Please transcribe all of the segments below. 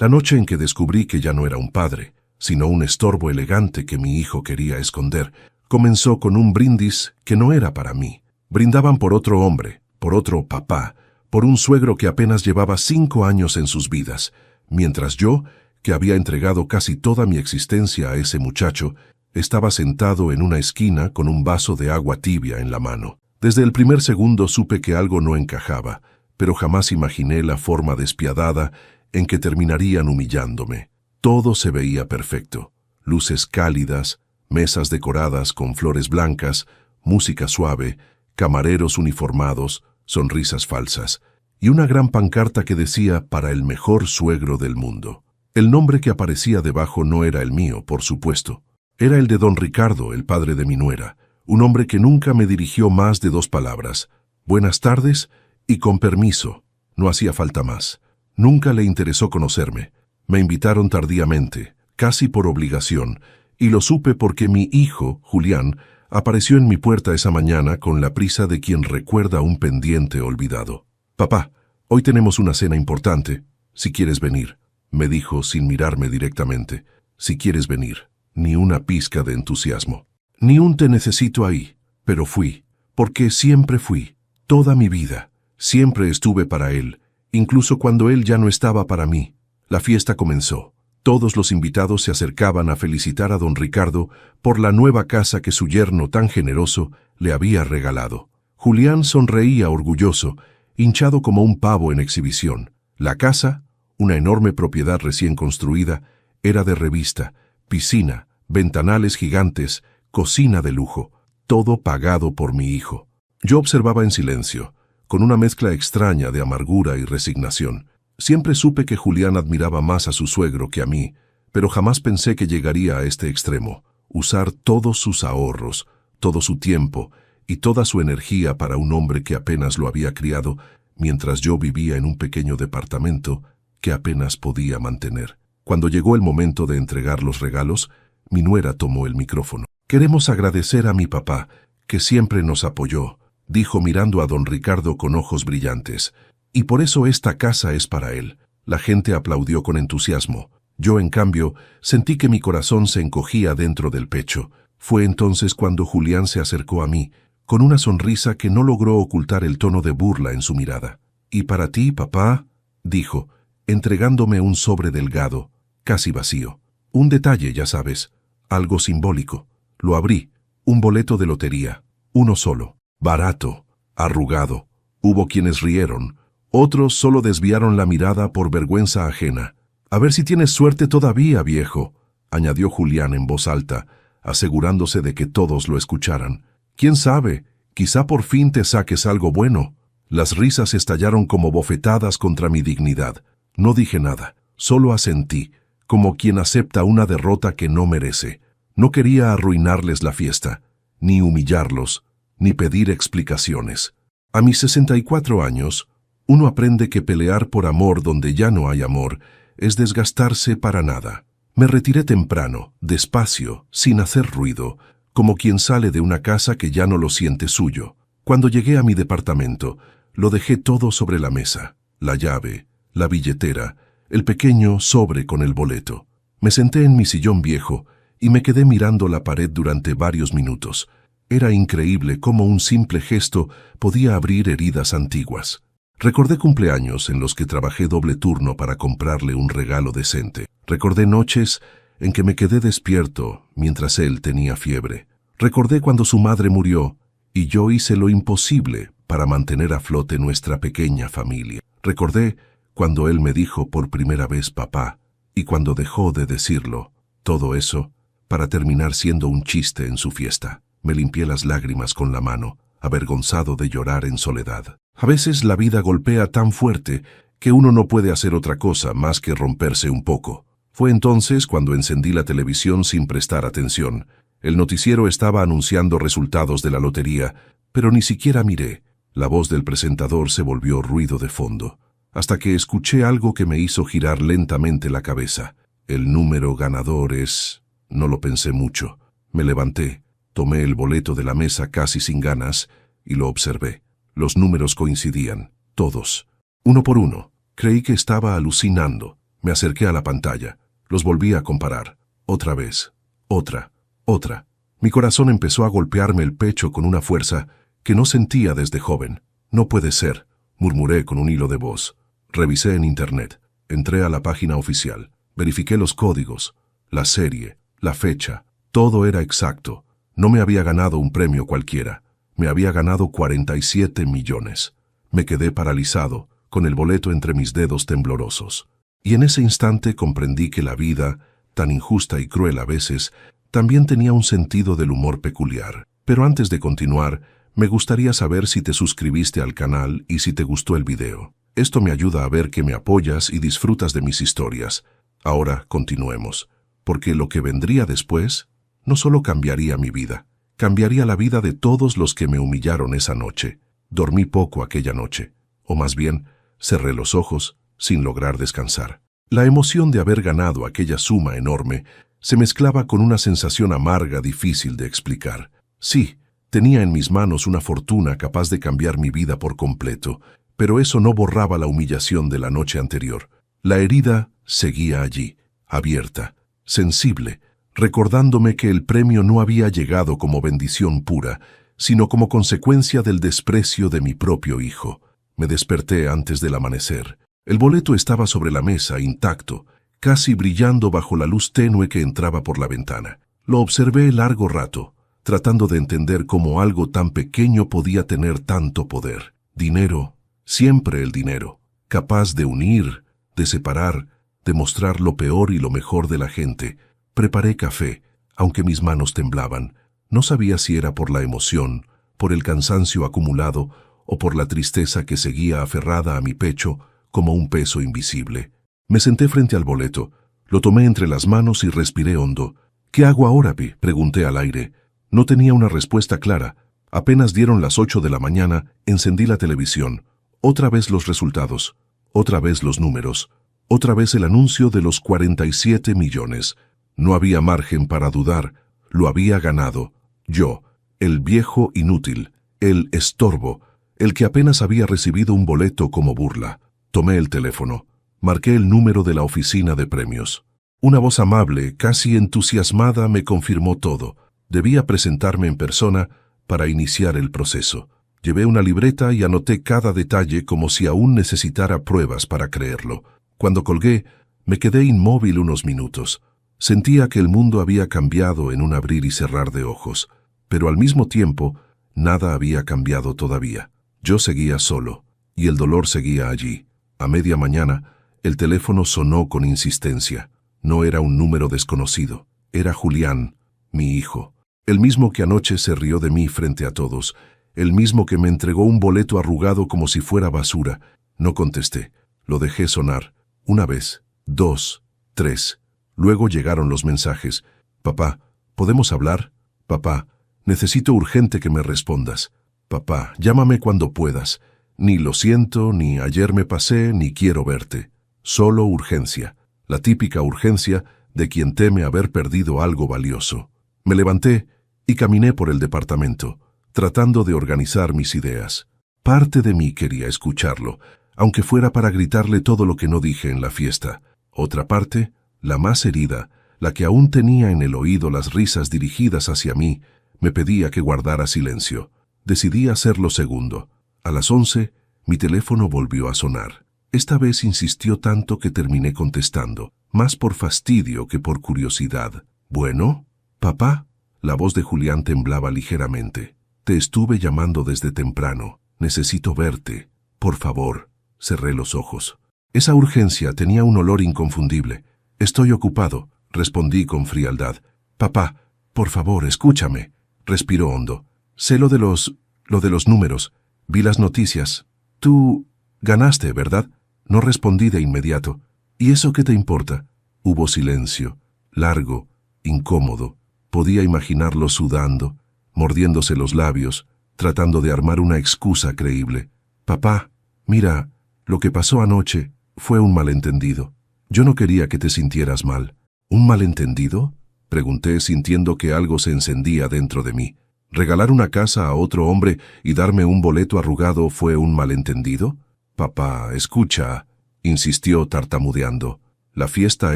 La noche en que descubrí que ya no era un padre, sino un estorbo elegante que mi hijo quería esconder, comenzó con un brindis que no era para mí. Brindaban por otro hombre, por otro papá, por un suegro que apenas llevaba 5 años en sus vidas, mientras yo, que había entregado casi toda mi existencia a ese muchacho, estaba sentado en una esquina con un vaso de agua tibia en la mano. Desde el primer segundo supe que algo no encajaba, pero jamás imaginé la forma despiadada en que terminarían humillándome. Todo se veía perfecto. Luces cálidas, mesas decoradas con flores blancas, música suave, camareros uniformados, sonrisas falsas, y una gran pancarta que decía «Para el mejor suegro del mundo». El nombre que aparecía debajo no era el mío, por supuesto. Era el de don Ricardo, el padre de mi nuera, un hombre que nunca me dirigió más de 2 palabras. Buenas tardes y con permiso. No hacía falta más. Nunca le interesó conocerme. Me invitaron tardíamente, casi por obligación, y lo supe porque mi hijo, Julián, apareció en mi puerta esa mañana con la prisa de quien recuerda un pendiente olvidado. «Papá, hoy tenemos una cena importante, si quieres venir», me dijo sin mirarme directamente. «Si quieres venir». Ni una pizca de entusiasmo. Ni un «te necesito ahí», pero fui, porque siempre fui, toda mi vida. Siempre estuve para él, incluso cuando él ya no estaba para mí. La fiesta comenzó. Todos los invitados se acercaban a felicitar a don Ricardo por la nueva casa que su yerno tan generoso le había regalado. Julián sonreía orgulloso, hinchado como un pavo en exhibición. La casa, una enorme propiedad recién construida, era de revista, piscina, ventanales gigantes, cocina de lujo, todo pagado por mi hijo. Yo observaba en silencio, con una mezcla extraña de amargura y resignación. Siempre supe que Julián admiraba más a su suegro que a mí, pero jamás pensé que llegaría a este extremo, usar todos sus ahorros, todo su tiempo y toda su energía para un hombre que apenas lo había criado, mientras yo vivía en un pequeño departamento que apenas podía mantener. Cuando llegó el momento de entregar los regalos, mi nuera tomó el micrófono. «Queremos agradecer a mi papá, que siempre nos apoyó», dijo mirando a don Ricardo con ojos brillantes. «Y por eso esta casa es para él». La gente aplaudió con entusiasmo. Yo, en cambio, sentí que mi corazón se encogía dentro del pecho. Fue entonces cuando Julián se acercó a mí, con una sonrisa que no logró ocultar el tono de burla en su mirada. «¿Y para ti, papá?», dijo, entregándome un sobre delgado, casi vacío. Un detalle, ya sabes, algo simbólico. Lo abrí, un boleto de lotería, uno solo, barato, arrugado. Hubo quienes rieron, otros solo desviaron la mirada por vergüenza ajena. «A ver si tienes suerte todavía, viejo», añadió Julián en voz alta, asegurándose de que todos lo escucharan. «¿Quién sabe? Quizá por fin te saques algo bueno». Las risas estallaron como bofetadas contra mi dignidad. No dije nada, solo asentí, como quien acepta una derrota que no merece. No quería arruinarles la fiesta, ni humillarlos, ni pedir explicaciones. A mis 64 años, uno aprende que pelear por amor donde ya no hay amor es desgastarse para nada. Me retiré temprano, despacio, sin hacer ruido, como quien sale de una casa que ya no lo siente suyo. Cuando llegué a mi departamento, lo dejé todo sobre la mesa, la llave, la billetera, el pequeño sobre con el boleto. Me senté en mi sillón viejo y me quedé mirando la pared durante varios minutos. Era increíble cómo un simple gesto podía abrir heridas antiguas. Recordé cumpleaños en los que trabajé doble turno para comprarle un regalo decente. Recordé noches en que me quedé despierto mientras él tenía fiebre. Recordé cuando su madre murió y yo hice lo imposible para mantener a flote nuestra pequeña familia. Recordé cuando él me dijo por primera vez papá, y cuando dejó de decirlo, todo eso para terminar siendo un chiste en su fiesta. Me limpié las lágrimas con la mano, avergonzado de llorar en soledad. A veces la vida golpea tan fuerte que uno no puede hacer otra cosa más que romperse un poco. Fue entonces cuando encendí la televisión sin prestar atención. El noticiero estaba anunciando resultados de la lotería, pero ni siquiera miré. La voz del presentador se volvió ruido de fondo, hasta que escuché algo que me hizo girar lentamente la cabeza. El número ganador es... No lo pensé mucho. Me levanté, tomé el boleto de la mesa casi sin ganas y lo observé. Los números coincidían, todos, uno por uno. Creí que estaba alucinando. Me acerqué a la pantalla. Los volví a comparar. Otra vez. Otra. Otra. Mi corazón empezó a golpearme el pecho con una fuerza que no sentía desde joven. No puede ser, murmuré con un hilo de voz. Revisé en internet. Entré a la página oficial. Verifiqué los códigos, la serie, la fecha. Todo era exacto. No me había ganado un premio cualquiera. Me había ganado 47 millones. Me quedé paralizado, con el boleto entre mis dedos temblorosos. Y en ese instante comprendí que la vida, tan injusta y cruel a veces, también tenía un sentido del humor peculiar. Pero antes de continuar, me gustaría saber si te suscribiste al canal y si te gustó el video. Esto me ayuda a ver que me apoyas y disfrutas de mis historias. Ahora continuemos, porque lo que vendría después no solo cambiaría mi vida, cambiaría la vida de todos los que me humillaron esa noche. Dormí poco aquella noche, o más bien, cerré los ojos sin lograr descansar. La emoción de haber ganado aquella suma enorme se mezclaba con una sensación amarga difícil de explicar. Sí, tenía en mis manos una fortuna capaz de cambiar mi vida por completo, pero eso no borraba la humillación de la noche anterior. La herida seguía allí, abierta, sensible, recordándome que el premio no había llegado como bendición pura, sino como consecuencia del desprecio de mi propio hijo. Me desperté antes del amanecer. El boleto estaba sobre la mesa, intacto, casi brillando bajo la luz tenue que entraba por la ventana. Lo observé largo rato, tratando de entender cómo algo tan pequeño podía tener tanto poder. Dinero, siempre el dinero, capaz de unir, de separar, de mostrar lo peor y lo mejor de la gente. Preparé café, aunque mis manos temblaban. No sabía si era por la emoción, por el cansancio acumulado o por la tristeza que seguía aferrada a mi pecho como un peso invisible. Me senté frente al boleto, lo tomé entre las manos y respiré hondo. ¿Qué hago ahora, Pi?, pregunté al aire. No tenía una respuesta clara. Apenas dieron las 8 de la mañana, encendí la televisión. Otra vez los resultados, otra vez los números, otra vez el anuncio de los 47 millones. No había margen para dudar, lo había ganado. Yo, el viejo inútil, el estorbo, el que apenas había recibido un boleto como burla. Tomé el teléfono, marqué el número de la oficina de premios. Una voz amable, casi entusiasmada, me confirmó todo. Debía presentarme en persona para iniciar el proceso. Llevé una libreta y anoté cada detalle como si aún necesitara pruebas para creerlo. Cuando colgué, me quedé inmóvil unos minutos. Sentía que el mundo había cambiado en un abrir y cerrar de ojos, pero al mismo tiempo, nada había cambiado todavía. Yo seguía solo, y el dolor seguía allí. A media mañana, el teléfono sonó con insistencia. No era un número desconocido, era Julián, mi hijo. El mismo que anoche se rió de mí frente a todos, el mismo que me entregó un boleto arrugado como si fuera basura. No contesté, lo dejé sonar. Una vez, 2, 3. Luego llegaron los mensajes. Papá, ¿podemos hablar? Papá, necesito urgente que me respondas. Papá, llámame cuando puedas. Ni lo siento, ni ayer me pasé, ni quiero verte. Solo urgencia. La típica urgencia de quien teme haber perdido algo valioso. Me levanté y caminé por el departamento, tratando de organizar mis ideas. Parte de mí quería escucharlo, aunque fuera para gritarle todo lo que no dije en la fiesta. Otra parte, la más herida, la que aún tenía en el oído las risas dirigidas hacia mí, me pedía que guardara silencio. Decidí hacer lo segundo. A las 11, mi teléfono volvió a sonar. Esta vez insistió tanto que terminé contestando, más por fastidio que por curiosidad. «¿Bueno? ¿Papá?» La voz de Julián temblaba ligeramente. «Te estuve llamando desde temprano. Necesito verte. Por favor». Cerré los ojos. Esa urgencia tenía un olor inconfundible. «Estoy ocupado», respondí con frialdad. «Papá, por favor, escúchame». Respiró hondo. «Sé lo de los números. Vi las noticias. Tú ganaste, ¿verdad?» No respondí de inmediato. «¿Y eso qué te importa?» Hubo silencio, largo, incómodo. Podía imaginarlo sudando, mordiéndose los labios, tratando de armar una excusa creíble. «Papá, mira, lo que pasó anoche fue un malentendido. Yo no quería que te sintieras mal». «¿Un malentendido?», pregunté sintiendo que algo se encendía dentro de mí. ¿Regalar una casa a otro hombre y darme un boleto arrugado fue un malentendido? «Papá, escucha», insistió tartamudeando. La fiesta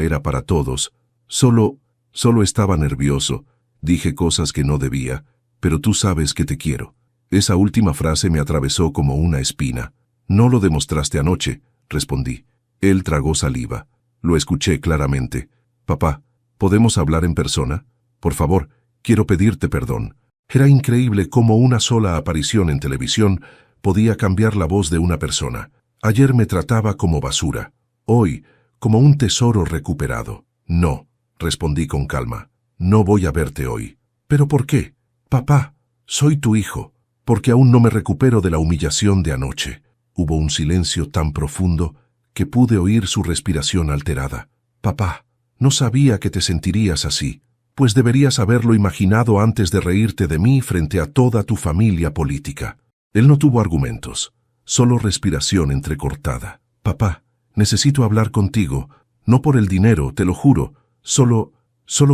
era para todos. Solo estaba nervioso. Dije cosas que no debía, pero tú sabes que te quiero. Esa última frase me atravesó como una espina. No lo demostraste anoche, respondí. Él tragó saliva. Lo escuché claramente. Papá, ¿podemos hablar en persona? Por favor, quiero pedirte perdón. Era increíble cómo una sola aparición en televisión podía cambiar la voz de una persona. Ayer me trataba como basura. Hoy, como un tesoro recuperado. No, respondí con calma. No voy a verte hoy. ¿Pero por qué? Papá, soy tu hijo. Porque aún no me recupero de la humillación de anoche. Hubo un silencio tan profundo que pude oír su respiración alterada. Papá, no sabía que te sentirías así, pues deberías haberlo imaginado antes de reírte de mí frente a toda tu familia política. Él no tuvo argumentos, solo respiración entrecortada. Papá, necesito hablar contigo, no por el dinero, te lo juro, solo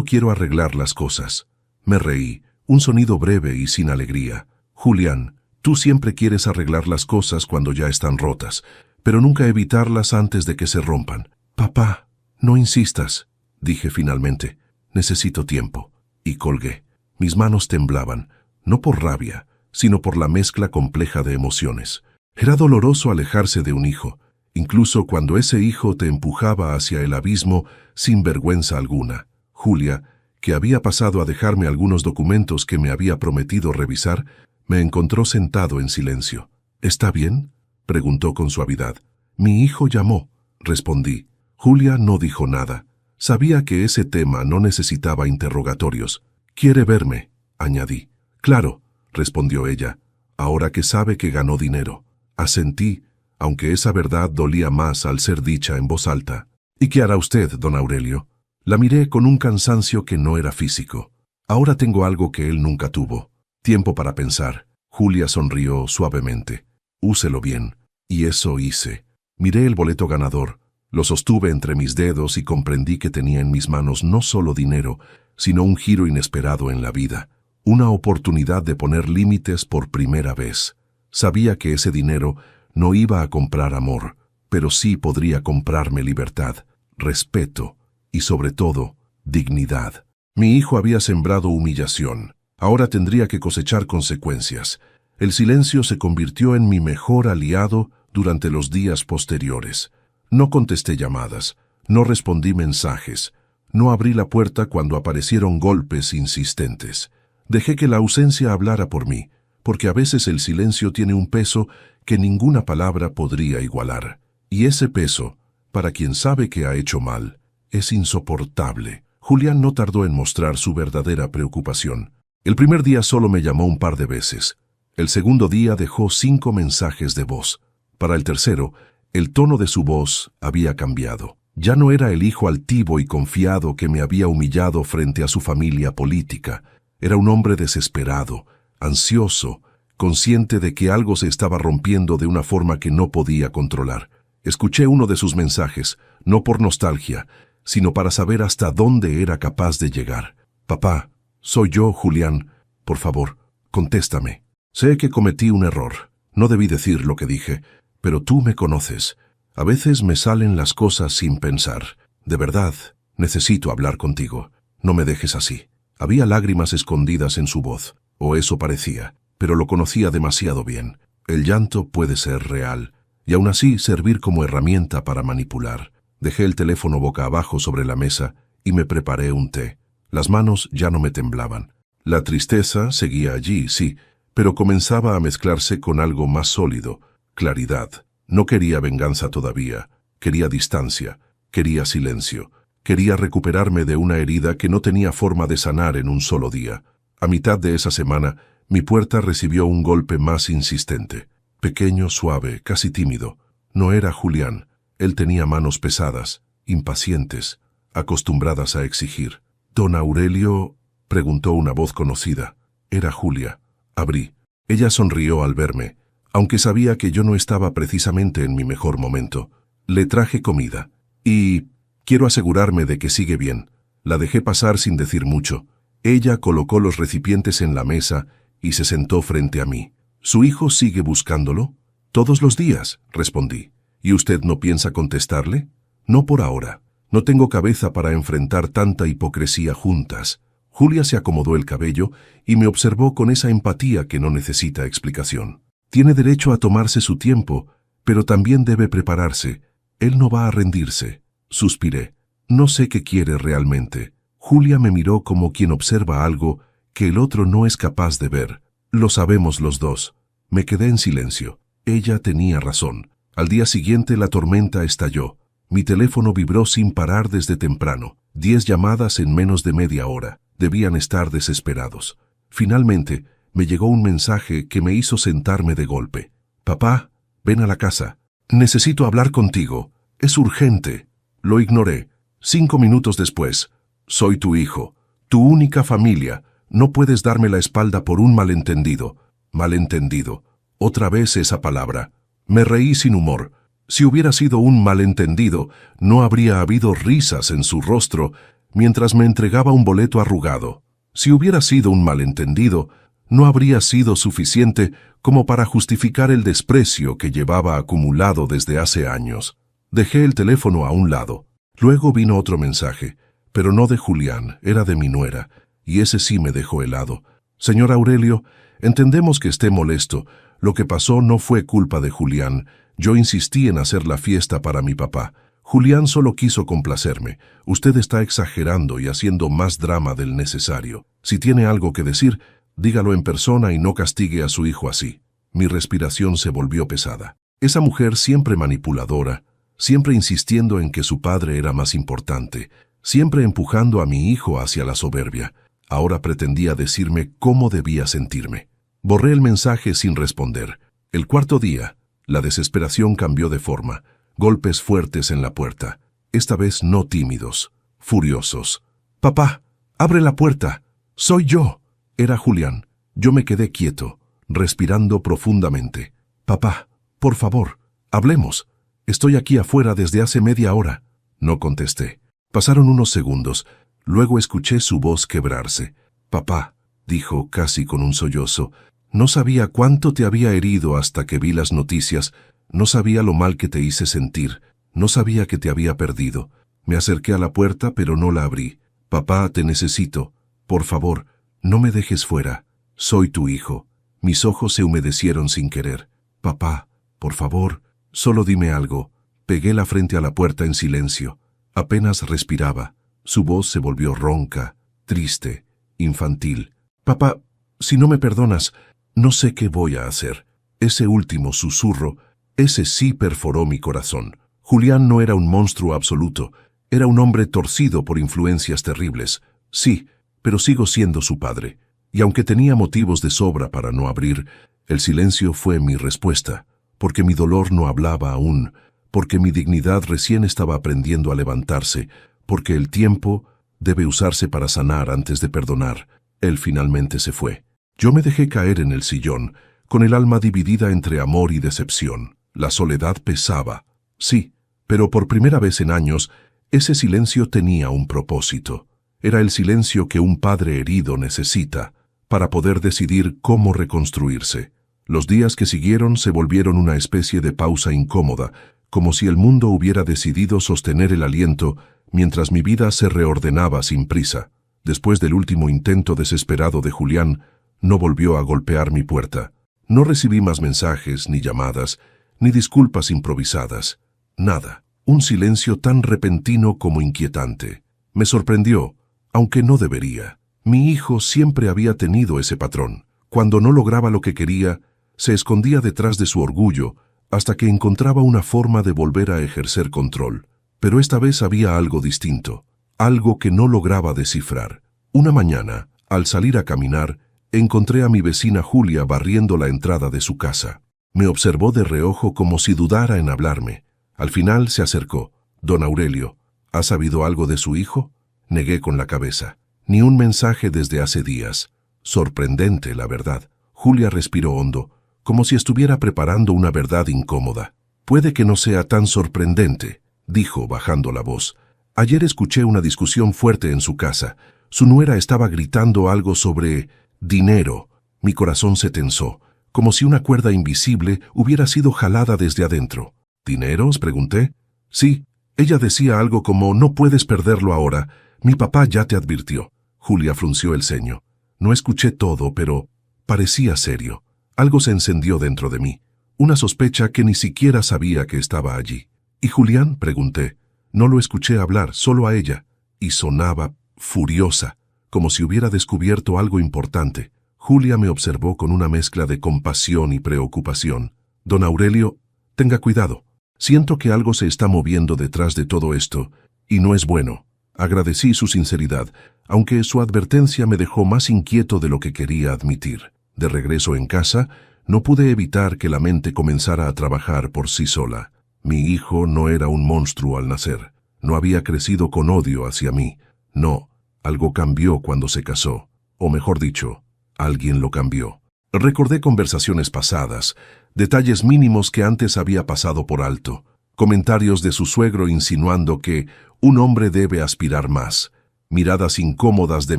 quiero arreglar las cosas. Me reí, un sonido breve y sin alegría. Julián, tú siempre quieres arreglar las cosas cuando ya están rotas, pero nunca evitarlas antes de que se rompan. Papá, no insistas, dije finalmente. Necesito tiempo. Y colgué. Mis manos temblaban, no por rabia, sino por la mezcla compleja de emociones. Era doloroso alejarse de un hijo, incluso cuando ese hijo te empujaba hacia el abismo sin vergüenza alguna. Julia, que había pasado a dejarme algunos documentos que me había prometido revisar, me encontró sentado en silencio. ¿Está bien?, preguntó con suavidad. Mi hijo llamó, respondí. Julia no dijo nada. Sabía que ese tema no necesitaba interrogatorios. ¿Quiere verme?, añadí. Claro, respondió ella, ahora que sabe que ganó dinero. Asentí, aunque esa verdad dolía más al ser dicha en voz alta. ¿Y qué hará usted, don Aurelio? La miré con un cansancio que no era físico. Ahora tengo algo que él nunca tuvo. Tiempo para pensar. Julia sonrió suavemente. Úselo bien. Y eso hice. Miré el boleto ganador. Lo sostuve entre mis dedos y comprendí que tenía en mis manos no solo dinero, sino un giro inesperado en la vida. Una oportunidad de poner límites por primera vez. Sabía que ese dinero no iba a comprar amor, pero sí podría comprarme libertad, respeto y, sobre todo, dignidad. Mi hijo había sembrado humillación. Ahora tendría que cosechar consecuencias. El silencio se convirtió en mi mejor aliado durante los días posteriores. No contesté llamadas, no respondí mensajes, no abrí la puerta cuando aparecieron golpes insistentes. Dejé que la ausencia hablara por mí, porque a veces el silencio tiene un peso que ninguna palabra podría igualar. Y ese peso, para quien sabe que ha hecho mal, es insoportable. Julián no tardó en mostrar su verdadera preocupación. El primer día solo me llamó un par de veces. El segundo día dejó 5 mensajes de voz. Para el tercero, el tono de su voz había cambiado. Ya no era el hijo altivo y confiado que me había humillado frente a su familia política. Era un hombre desesperado, ansioso, consciente de que algo se estaba rompiendo de una forma que no podía controlar. Escuché uno de sus mensajes, no por nostalgia, sino para saber hasta dónde era capaz de llegar. Papá, soy yo, Julián. Por favor, contéstame. Sé que cometí un error. No debí decir lo que dije, pero tú me conoces. A veces me salen las cosas sin pensar. De verdad, necesito hablar contigo. No me dejes así. Había lágrimas escondidas en su voz, o eso parecía, pero lo conocía demasiado bien. El llanto puede ser real, y aún así servir como herramienta para manipular. Dejé el teléfono boca abajo sobre la mesa y me preparé un té. Las manos ya no me temblaban. La tristeza seguía allí, sí, pero comenzaba a mezclarse con algo más sólido, claridad. No quería venganza todavía, quería distancia, quería silencio, quería recuperarme de una herida que no tenía forma de sanar en un solo día. A mitad de esa semana, mi puerta recibió un golpe más insistente. Pequeño, suave, casi tímido. No era Julián. Él tenía manos pesadas, impacientes, acostumbradas a exigir. «¿Don Aurelio?», preguntó una voz conocida. Era Julia. Abrí. Ella sonrió al verme, aunque sabía que yo no estaba precisamente en mi mejor momento. Le traje comida. Y quiero asegurarme de que sigue bien. La dejé pasar sin decir mucho. Ella colocó los recipientes en la mesa y se sentó frente a mí. ¿Su hijo sigue buscándolo? Todos los días, respondí. ¿Y usted no piensa contestarle? No por ahora. No tengo cabeza para enfrentar tanta hipocresía juntas. Julia se acomodó el cabello y me observó con esa empatía que no necesita explicación. Tiene derecho a tomarse su tiempo, pero también debe prepararse. Él no va a rendirse. Suspiré. No sé qué quiere realmente. Julia me miró como quien observa algo que el otro no es capaz de ver. Lo sabemos los dos. Me quedé en silencio. Ella tenía razón. Al día siguiente la tormenta estalló. Mi teléfono vibró sin parar desde temprano. 10 llamadas en menos de media hora. Debían estar desesperados. Finalmente, me llegó un mensaje que me hizo sentarme de golpe. «Papá, ven a la casa. Necesito hablar contigo. Es urgente». Lo ignoré. 5 minutos después. «Soy tu hijo, tu única familia. No puedes darme la espalda por un malentendido». Malentendido. Otra vez esa palabra. Me reí sin humor. Si hubiera sido un malentendido, no habría habido risas en su rostro mientras me entregaba un boleto arrugado. Si hubiera sido un malentendido, no habría sido suficiente como para justificar el desprecio que llevaba acumulado desde hace años. Dejé el teléfono a un lado. Luego vino otro mensaje, pero no de Julián, era de mi nuera, y ese sí me dejó helado. «Señor Aurelio, entendemos que esté molesto. Lo que pasó no fue culpa de Julián. Yo insistí en hacer la fiesta para mi papá. Julián solo quiso complacerme. Usted está exagerando y haciendo más drama del necesario. Si tiene algo que decir, dígalo en persona y no castigue a su hijo así». Mi respiración se volvió pesada. Esa mujer siempre manipuladora, siempre insistiendo en que su padre era más importante, siempre empujando a mi hijo hacia la soberbia, ahora pretendía decirme cómo debía sentirme. Borré el mensaje sin responder. El cuarto día, la desesperación cambió de forma. Golpes fuertes en la puerta. Esta vez no tímidos, furiosos. «Papá, abre la puerta. Soy yo». Era Julián. Yo me quedé quieto, respirando profundamente. «Papá, por favor, hablemos. Estoy aquí afuera desde hace media hora». No contesté. Pasaron unos segundos. Luego escuché su voz quebrarse. «Papá», dijo casi con un sollozo, «no sabía cuánto te había herido hasta que vi las noticias. No sabía lo mal que te hice sentir. No sabía que te había perdido. Me acerqué a la puerta, pero no la abrí. Papá, te necesito. Por favor, no me dejes fuera. Soy tu hijo». Mis ojos se humedecieron sin querer. «Papá, por favor, solo dime algo». Pegué la frente a la puerta en silencio. Apenas respiraba. Su voz se volvió ronca, triste, infantil. «Papá, si no me perdonas, no sé qué voy a hacer». Ese último susurro, ese sí perforó mi corazón. Julián no era un monstruo absoluto, era un hombre torcido por influencias terribles. Sí, pero sigo siendo su padre. Y aunque tenía motivos de sobra para no abrir, el silencio fue mi respuesta, porque mi dolor no hablaba aún, porque mi dignidad recién estaba aprendiendo a levantarse, porque el tiempo debe usarse para sanar antes de perdonar. Él finalmente se fue. Yo me dejé caer en el sillón, con el alma dividida entre amor y decepción. La soledad pesaba. Sí, pero por primera vez en años, ese silencio tenía un propósito. Era el silencio que un padre herido necesita para poder decidir cómo reconstruirse. Los días que siguieron se volvieron una especie de pausa incómoda, como si el mundo hubiera decidido sostener el aliento mientras mi vida se reordenaba sin prisa. Después del último intento desesperado de Julián, no volvió a golpear mi puerta. No recibí más mensajes, ni llamadas, ni disculpas improvisadas. Nada. Un silencio tan repentino como inquietante. Me sorprendió, aunque no debería. Mi hijo siempre había tenido ese patrón. Cuando no lograba lo que quería, se escondía detrás de su orgullo hasta que encontraba una forma de volver a ejercer control. Pero esta vez había algo distinto, algo que no lograba descifrar. Una mañana, al salir a caminar, encontré a mi vecina Julia barriendo la entrada de su casa. Me observó de reojo como si dudara en hablarme. Al final se acercó. «Don Aurelio, ¿ha sabido algo de su hijo?». Negué con la cabeza. Ni un mensaje desde hace días. Sorprendente, la verdad. Julia respiró hondo, como si estuviera preparando una verdad incómoda. «Puede que no sea tan sorprendente», dijo bajando la voz. «Ayer escuché una discusión fuerte en su casa. Su nuera estaba gritando algo sobre dinero». Mi corazón se tensó, como si una cuerda invisible hubiera sido jalada desde adentro. «¿Dineros?», pregunté. «Sí, Ella decía algo como, no puedes perderlo ahora, mi papá ya te advirtió. Julia frunció el ceño. No escuché todo, pero parecía serio. Algo se encendió dentro de mí, una sospecha que ni siquiera sabía que estaba allí. ¿Y Julián?, pregunté. No lo escuché hablar, solo a ella, y sonaba furiosa, como si hubiera descubierto algo importante. Julia me observó con una mezcla de compasión y preocupación. Don Aurelio, tenga cuidado. Siento que algo se está moviendo detrás de todo esto, y no es bueno. Agradecí su sinceridad, aunque su advertencia me dejó más inquieto de lo que quería admitir. De regreso en casa, no pude evitar que la mente comenzara a trabajar por sí sola. Mi hijo no era un monstruo al nacer. No había crecido con odio hacia mí. No, algo cambió cuando se casó. O mejor dicho, alguien lo cambió. Recordé conversaciones pasadas, detalles mínimos que antes había pasado por alto, comentarios de su suegro insinuando que un hombre debe aspirar más, miradas incómodas de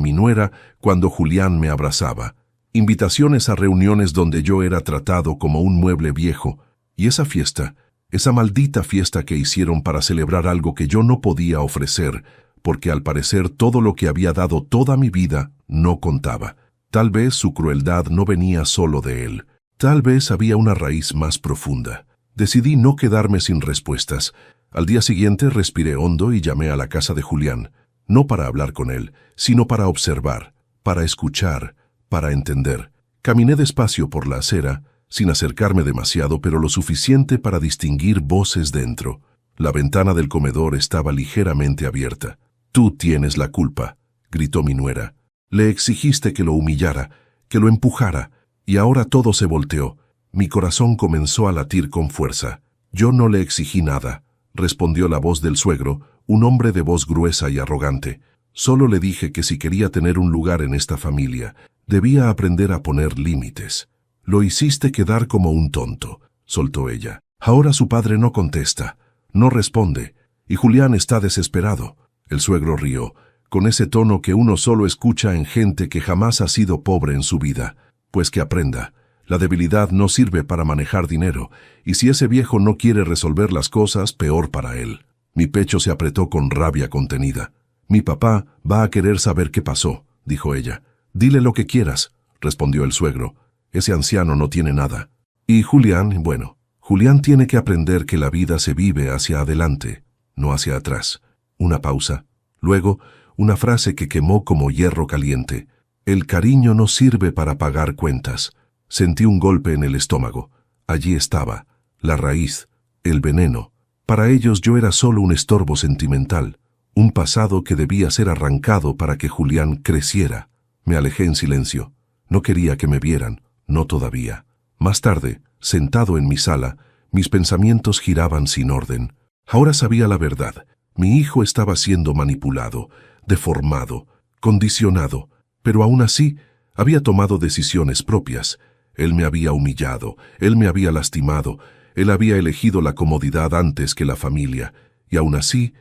mi nuera cuando Julián me abrazaba, invitaciones a reuniones donde yo era tratado como un mueble viejo, y esa fiesta, esa maldita fiesta que hicieron para celebrar algo que yo no podía ofrecer, porque al parecer todo lo que había dado toda mi vida no contaba. Tal vez su crueldad no venía solo de él. Tal vez había una raíz más profunda. Decidí no quedarme sin respuestas. Al día siguiente respiré hondo y llamé a la casa de Julián, no para hablar con él, sino para observar, para escuchar, para entender. Caminé despacio por la acera, sin acercarme demasiado, pero lo suficiente para distinguir voces dentro. La ventana del comedor estaba ligeramente abierta. «Tú tienes la culpa», gritó mi nuera. «Le exigiste que lo humillara, que lo empujara, y ahora todo se volteó». Mi corazón comenzó a latir con fuerza. «Yo no le exigí nada», respondió la voz del suegro, un hombre de voz gruesa y arrogante. «Solo le dije que si quería tener un lugar en esta familia, debía aprender a poner límites». «Lo hiciste quedar como un tonto», soltó ella. Ahora su padre no contesta, no responde, y Julián está desesperado. El suegro rió, con ese tono que uno solo escucha en gente que jamás ha sido pobre en su vida. «Pues que aprenda. La debilidad no sirve para manejar dinero, y si ese viejo no quiere resolver las cosas, peor para él». Mi pecho se apretó con rabia contenida. «Mi papá va a querer saber qué pasó», dijo ella. «Dile lo que quieras», respondió el suegro. «Ese anciano no tiene nada». Y Julián, bueno, Julián tiene que aprender que la vida se vive hacia adelante, no hacia atrás. Una pausa. Luego, una frase que quemó como hierro caliente. «El cariño no sirve para pagar cuentas». Sentí un golpe en el estómago. Allí estaba, la raíz, el veneno. Para ellos yo era solo un estorbo sentimental, un pasado que debía ser arrancado para que Julián creciera. Me alejé en silencio. No quería que me vieran, no todavía. Más tarde, sentado en mi sala, mis pensamientos giraban sin orden. Ahora sabía la verdad. Mi hijo estaba siendo manipulado, deformado, condicionado, pero aún así había tomado decisiones propias. Él me había humillado, él me había lastimado, él había elegido la comodidad antes que la familia, y aún así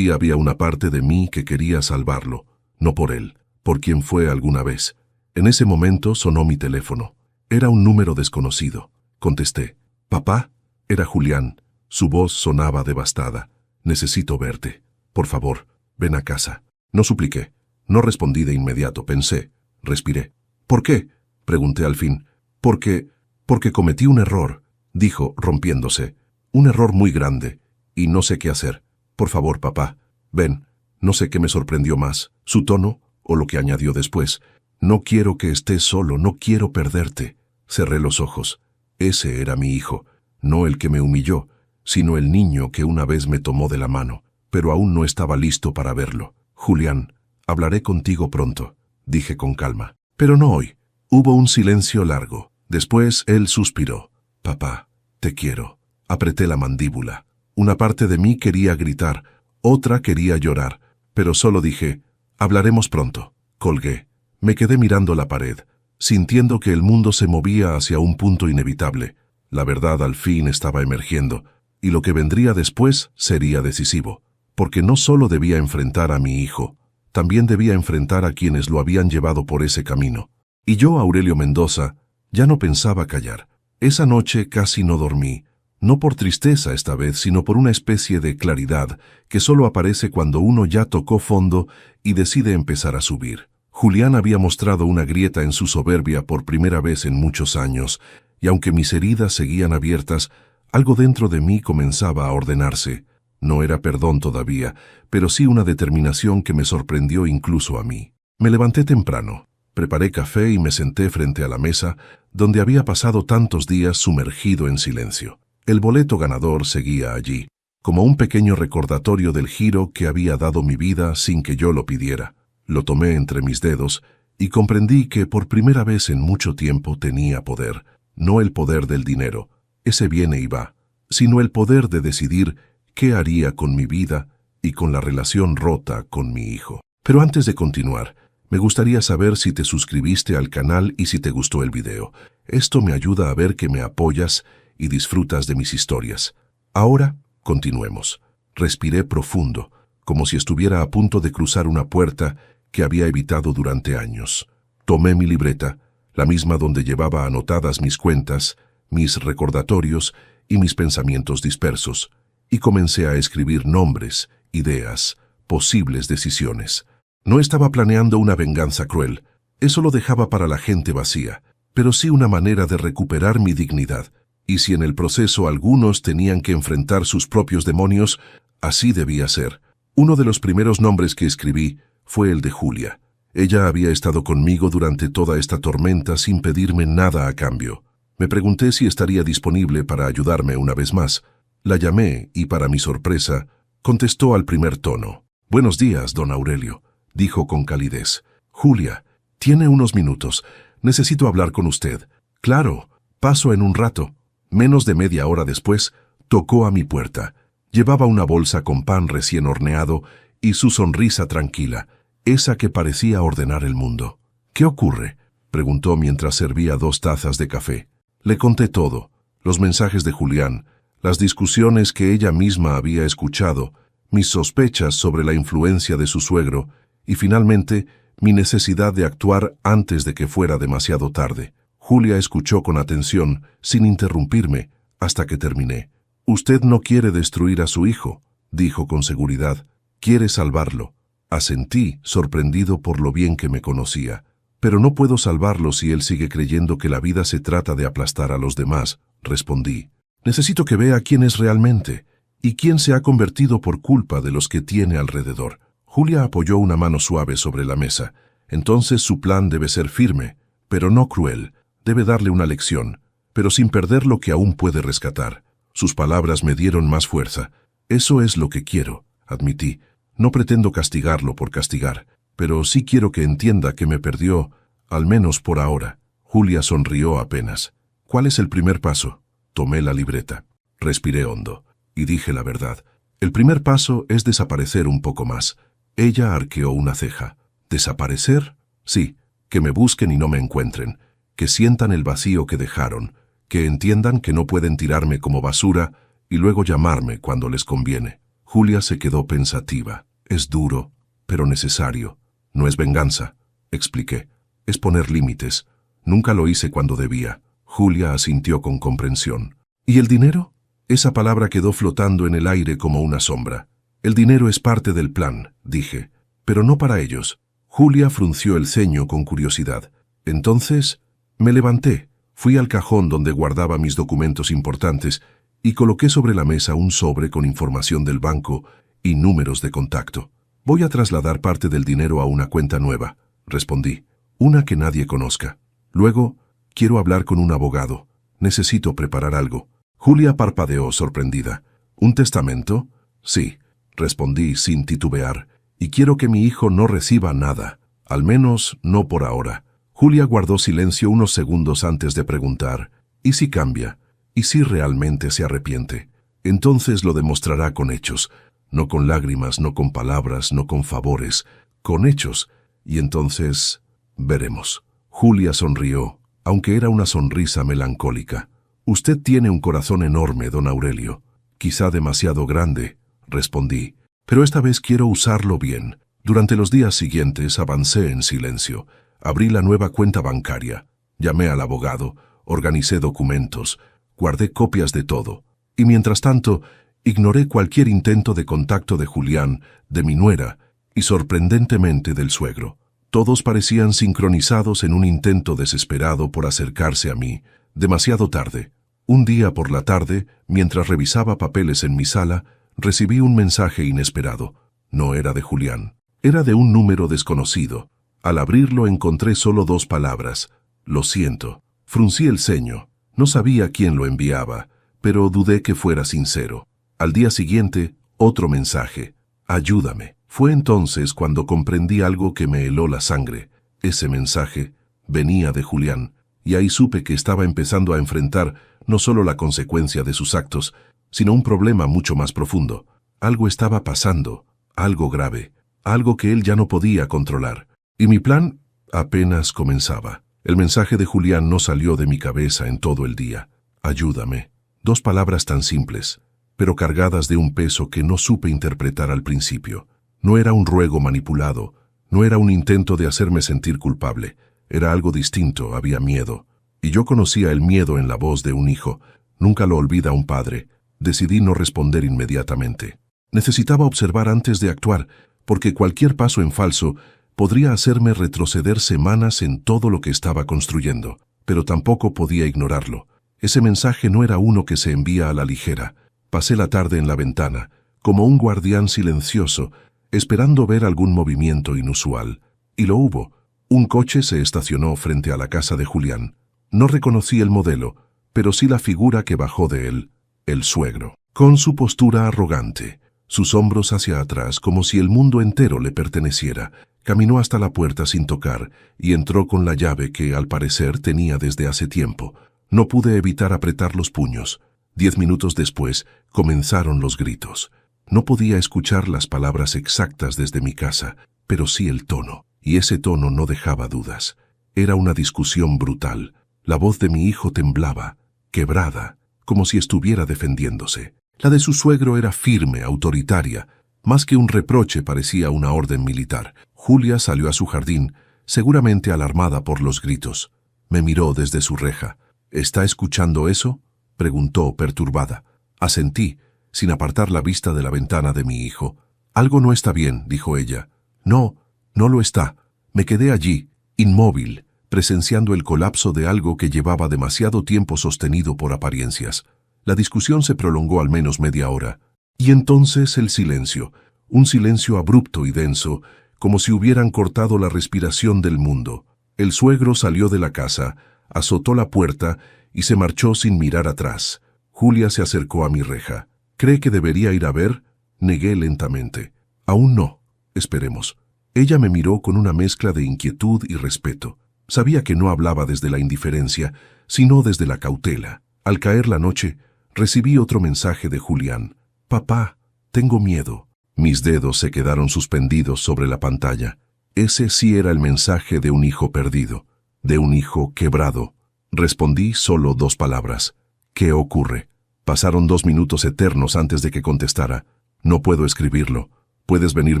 había una parte de mí que quería salvarlo, no por él, por quien fue alguna vez. En ese momento sonó mi teléfono. Era un número desconocido. Contesté. «¿Papá?» Era Julián. Su voz sonaba devastada. «Necesito verte. Por favor, ven a casa». No supliqué. No respondí de inmediato. Pensé. Respiré. «¿Por qué?», pregunté al fin. Porque cometí un error», dijo, rompiéndose. «Un error muy grande, y no sé qué hacer. Por favor, papá, ven». No sé qué me sorprendió más, su tono o lo que añadió después. «No quiero que estés solo, no quiero perderte». Cerré los ojos. Ese era mi hijo, no el que me humilló, sino el niño que una vez me tomó de la mano, pero aún no estaba listo para verlo. «Julián, hablaré contigo pronto», dije con calma. «Pero no hoy». Hubo un silencio largo. Después él suspiró. «Papá, te quiero». Apreté la mandíbula. Una parte de mí quería gritar, otra quería llorar, pero solo dije, «Hablaremos pronto». Colgué. Me quedé mirando la pared, sintiendo que el mundo se movía hacia un punto inevitable. La verdad al fin estaba emergiendo, y lo que vendría después sería decisivo, porque no solo debía enfrentar a mi hijo, también debía enfrentar a quienes lo habían llevado por ese camino. Y yo, Aurelio Mendoza, ya no pensaba callar. Esa noche casi no dormí. No por tristeza esta vez, sino por una especie de claridad que solo aparece cuando uno ya tocó fondo y decide empezar a subir. Julián había mostrado una grieta en su soberbia por primera vez en muchos años, y aunque mis heridas seguían abiertas, algo dentro de mí comenzaba a ordenarse. No era perdón todavía, pero sí una determinación que me sorprendió incluso a mí. Me levanté temprano, preparé café y me senté frente a la mesa, donde había pasado tantos días sumergido en silencio. El boleto ganador seguía allí, como un pequeño recordatorio del giro que había dado mi vida sin que yo lo pidiera. Lo tomé entre mis dedos y comprendí que por primera vez en mucho tiempo tenía poder, no el poder del dinero, ese viene y va, sino el poder de decidir qué haría con mi vida y con la relación rota con mi hijo. Pero antes de continuar, me gustaría saber si te suscribiste al canal y si te gustó el video. Esto me ayuda a ver que me apoyas y disfrutas de mis historias. Ahora, continuemos. Respiré profundo, como si estuviera a punto de cruzar una puerta que había evitado durante años. Tomé mi libreta, la misma donde llevaba anotadas mis cuentas, mis recordatorios y mis pensamientos dispersos, y comencé a escribir nombres, ideas, posibles decisiones. No estaba planeando una venganza cruel, eso lo dejaba para la gente vacía, pero sí una manera de recuperar mi dignidad. Y si en el proceso algunos tenían que enfrentar sus propios demonios, así debía ser. Uno de los primeros nombres que escribí fue el de Julia. Ella había estado conmigo durante toda esta tormenta sin pedirme nada a cambio. Me pregunté si estaría disponible para ayudarme una vez más. La llamé y, para mi sorpresa, contestó al primer tono. «Buenos días, don Aurelio», dijo con calidez. «Julia, tiene unos minutos. Necesito hablar con usted». «Claro, paso en un rato». Menos de media hora después, tocó a mi puerta. Llevaba una bolsa con pan recién horneado y su sonrisa tranquila, esa que parecía ordenar el mundo. «¿Qué ocurre?», preguntó mientras servía 2 tazas de café. Le conté todo, los mensajes de Julián, las discusiones que ella misma había escuchado, mis sospechas sobre la influencia de su suegro y, finalmente, mi necesidad de actuar antes de que fuera demasiado tarde. Julia escuchó con atención, sin interrumpirme, hasta que terminé. «Usted no quiere destruir a su hijo», dijo con seguridad. «Quiere salvarlo». Asentí, sorprendido por lo bien que me conocía. «Pero no puedo salvarlo si él sigue creyendo que la vida se trata de aplastar a los demás», respondí. «Necesito que vea quién es realmente y quién se ha convertido por culpa de los que tiene alrededor». Julia apoyó una mano suave sobre la mesa. «Entonces su plan debe ser firme, pero no cruel. Debe darle una lección, pero sin perder lo que aún puede rescatar». Sus palabras me dieron más fuerza. «Eso es lo que quiero», admití. «No pretendo castigarlo por castigar, pero sí quiero que entienda que me perdió, al menos por ahora». Julia sonrió apenas. «¿Cuál es el primer paso?». Tomé la libreta. Respiré hondo y dije la verdad. «El primer paso es desaparecer un poco más». Ella arqueó una ceja. «¿Desaparecer?». «Sí, que me busquen y no me encuentren, que sientan el vacío que dejaron, que entiendan que no pueden tirarme como basura y luego llamarme cuando les conviene». Julia se quedó pensativa. «Es duro, pero necesario. No es venganza», expliqué. «Es poner límites. Nunca lo hice cuando debía». Julia asintió con comprensión. «¿Y el dinero?». Esa palabra quedó flotando en el aire como una sombra. «El dinero es parte del plan», dije, «pero no para ellos». Julia frunció el ceño con curiosidad. Entonces, me levanté, fui al cajón donde guardaba mis documentos importantes y coloqué sobre la mesa un sobre con información del banco y números de contacto. «Voy a trasladar parte del dinero a una cuenta nueva», respondí, «una que nadie conozca. Luego, quiero hablar con un abogado. Necesito preparar algo». Julia parpadeó sorprendida. «¿Un testamento?». «Sí», respondí sin titubear, «y quiero que mi hijo no reciba nada, al menos no por ahora». Julia guardó silencio unos segundos antes de preguntar, «¿Y si cambia? ¿Y si realmente se arrepiente?». «Entonces lo demostrará con hechos, no con lágrimas, no con palabras, no con favores, con hechos, y entonces veremos». Julia sonrió, aunque era una sonrisa melancólica. «Usted tiene un corazón enorme, don Aurelio. Quizá demasiado grande», respondí, «pero esta vez quiero usarlo bien». Durante los días siguientes avancé en silencio. Abrí la nueva cuenta bancaria, llamé al abogado, organicé documentos, guardé copias de todo. Y mientras tanto, ignoré cualquier intento de contacto de Julián, de mi nuera, y sorprendentemente del suegro. Todos parecían sincronizados en un intento desesperado por acercarse a mí, demasiado tarde. Un día por la tarde, mientras revisaba papeles en mi sala, recibí un mensaje inesperado. No era de Julián. Era de un número desconocido. Al abrirlo encontré solo 2 palabras. Lo siento. Fruncí el ceño. No sabía quién lo enviaba, pero dudé que fuera sincero. Al día siguiente, otro mensaje. Ayúdame. Fue entonces cuando comprendí algo que me heló la sangre. Ese mensaje venía de Julián, y ahí supe que estaba empezando a enfrentar no solo la consecuencia de sus actos, sino un problema mucho más profundo. Algo estaba pasando, algo grave, algo que él ya no podía controlar. Y mi plan apenas comenzaba. El mensaje de Julián no salió de mi cabeza en todo el día. Ayúdame. 2 palabras tan simples, pero cargadas de un peso que no supe interpretar al principio. No era un ruego manipulado, no era un intento de hacerme sentir culpable. Era algo distinto, había miedo. Y yo conocía el miedo en la voz de un hijo. Nunca lo olvida un padre. Decidí no responder inmediatamente. Necesitaba observar antes de actuar, porque cualquier paso en falso podría hacerme retroceder semanas en todo lo que estaba construyendo. Pero tampoco podía ignorarlo. Ese mensaje no era uno que se envía a la ligera. Pasé la tarde en la ventana, como un guardián silencioso, esperando ver algún movimiento inusual. Y lo hubo. Un coche se estacionó frente a la casa de Julián. No reconocí el modelo, pero sí la figura que bajó de él, el suegro. Con su postura arrogante, sus hombros hacia atrás como si el mundo entero le perteneciera, caminó hasta la puerta sin tocar y entró con la llave que, al parecer, tenía desde hace tiempo. No pude evitar apretar los puños. 10 minutos después, comenzaron los gritos. No podía escuchar las palabras exactas desde mi casa, pero sí el tono, y ese tono no dejaba dudas. Era una discusión brutal. La voz de mi hijo temblaba, quebrada, como si estuviera defendiéndose. La de su suegro era firme, autoritaria. Más que un reproche parecía una orden militar. Julia salió a su jardín, seguramente alarmada por los gritos. Me miró desde su reja. ¿Está escuchando eso?, preguntó perturbada. Asentí, sin apartar la vista de la ventana de mi hijo. Algo no está bien, dijo ella. No, no lo está. Me quedé allí, inmóvil, presenciando el colapso de algo que llevaba demasiado tiempo sostenido por apariencias. La discusión se prolongó al menos media hora. Y entonces el silencio, un silencio abrupto y denso, como si hubieran cortado la respiración del mundo. El suegro salió de la casa, azotó la puerta y se marchó sin mirar atrás. Julia se acercó a mi reja. ¿Cree que debería ir a ver? Negué lentamente. Aún no. Esperemos. Ella me miró con una mezcla de inquietud y respeto. Sabía que no hablaba desde la indiferencia, sino desde la cautela. Al caer la noche, recibí otro mensaje de Julián. Papá, tengo miedo. Mis dedos se quedaron suspendidos sobre la pantalla. Ese sí era el mensaje de un hijo perdido, de un hijo quebrado. Respondí solo 2 palabras. ¿Qué ocurre? Pasaron 2 minutos eternos antes de que contestara. No puedo escribirlo. ¿Puedes venir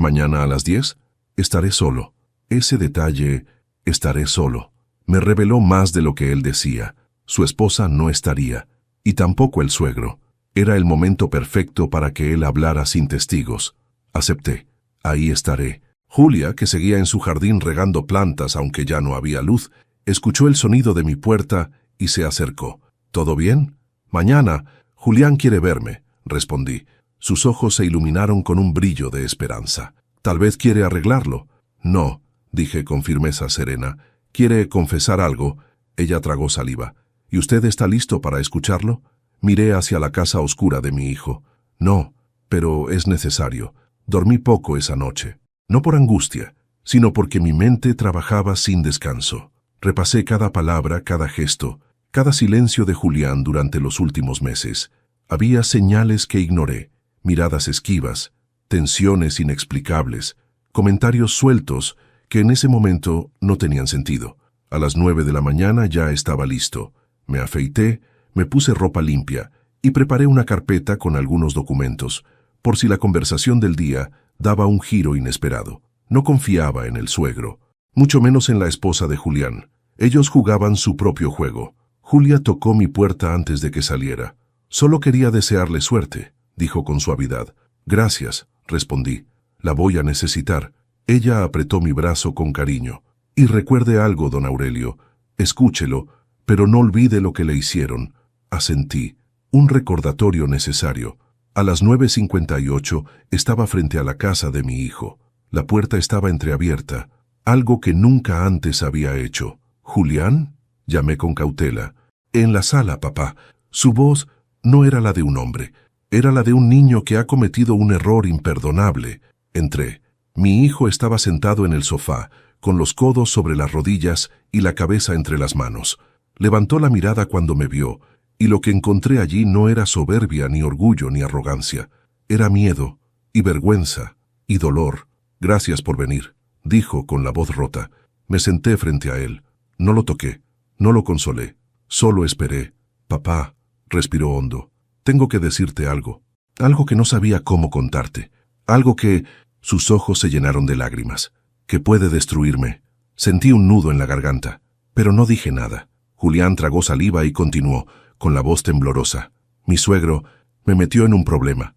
mañana a las 10? Estaré solo. Ese detalle, estaré solo, me reveló más de lo que él decía. Su esposa no estaría, y tampoco el suegro. Era el momento perfecto para que él hablara sin testigos. Acepté. Ahí estaré. Julia, que seguía en su jardín regando plantas aunque ya no había luz, escuchó el sonido de mi puerta y se acercó. ¿Todo bien? Mañana. Julián quiere verme, respondí. Sus ojos se iluminaron con un brillo de esperanza. ¿Tal vez quiere arreglarlo? No, dije con firmeza serena. ¿Quiere confesar algo? Ella tragó saliva. ¿Y usted está listo para escucharlo? Miré hacia la casa oscura de mi hijo. No, pero es necesario. Dormí poco esa noche. No por angustia, sino porque mi mente trabajaba sin descanso. Repasé cada palabra, cada gesto, cada silencio de Julián durante los últimos meses. Había señales que ignoré, miradas esquivas, tensiones inexplicables, comentarios sueltos que en ese momento no tenían sentido. A las 9 de la mañana ya estaba listo. Me afeité, me puse ropa limpia y preparé una carpeta con algunos documentos, por si la conversación del día daba un giro inesperado. No confiaba en el suegro, mucho menos en la esposa de Julián. Ellos jugaban su propio juego. Julia tocó mi puerta antes de que saliera. Solo quería desearle suerte, dijo con suavidad. Gracias, respondí. La voy a necesitar. Ella apretó mi brazo con cariño. Y recuerde algo, don Aurelio. Escúchelo, pero no olvide lo que le hicieron. Asentí. Un recordatorio necesario. A las 9:58 estaba frente a la casa de mi hijo. La puerta estaba entreabierta, algo que nunca antes había hecho. ¿Julián? Llamé con cautela. En la sala, papá. Su voz no era la de un hombre. Era la de un niño que ha cometido un error imperdonable. Entré. Mi hijo estaba sentado en el sofá, con los codos sobre las rodillas y la cabeza entre las manos. Levantó la mirada cuando me vio, y lo que encontré allí no era soberbia, ni orgullo, ni arrogancia. Era miedo, y vergüenza, y dolor. Gracias por venir, dijo con la voz rota. Me senté frente a él. No lo toqué, no lo consolé, solo esperé. Papá, respiró hondo. Tengo que decirte algo. Algo que no sabía cómo contarte. Algo que... Sus ojos se llenaron de lágrimas. Que puede destruirme. Sentí un nudo en la garganta, pero no dije nada. Julián tragó saliva y continuó, con la voz temblorosa. Mi suegro me metió en un problema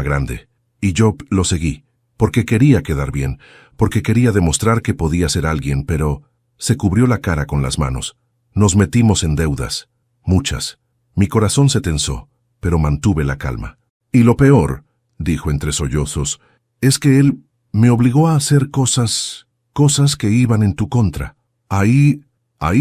grande. Y yo lo seguí, porque quería quedar bien, porque quería demostrar que podía ser alguien, pero... Se cubrió la cara con las manos. Nos metimos en deudas. Muchas. Mi corazón se tensó, pero mantuve la calma. Y lo peor, dijo entre sollozos, es que él me obligó a hacer cosas que iban en tu contra. Ahí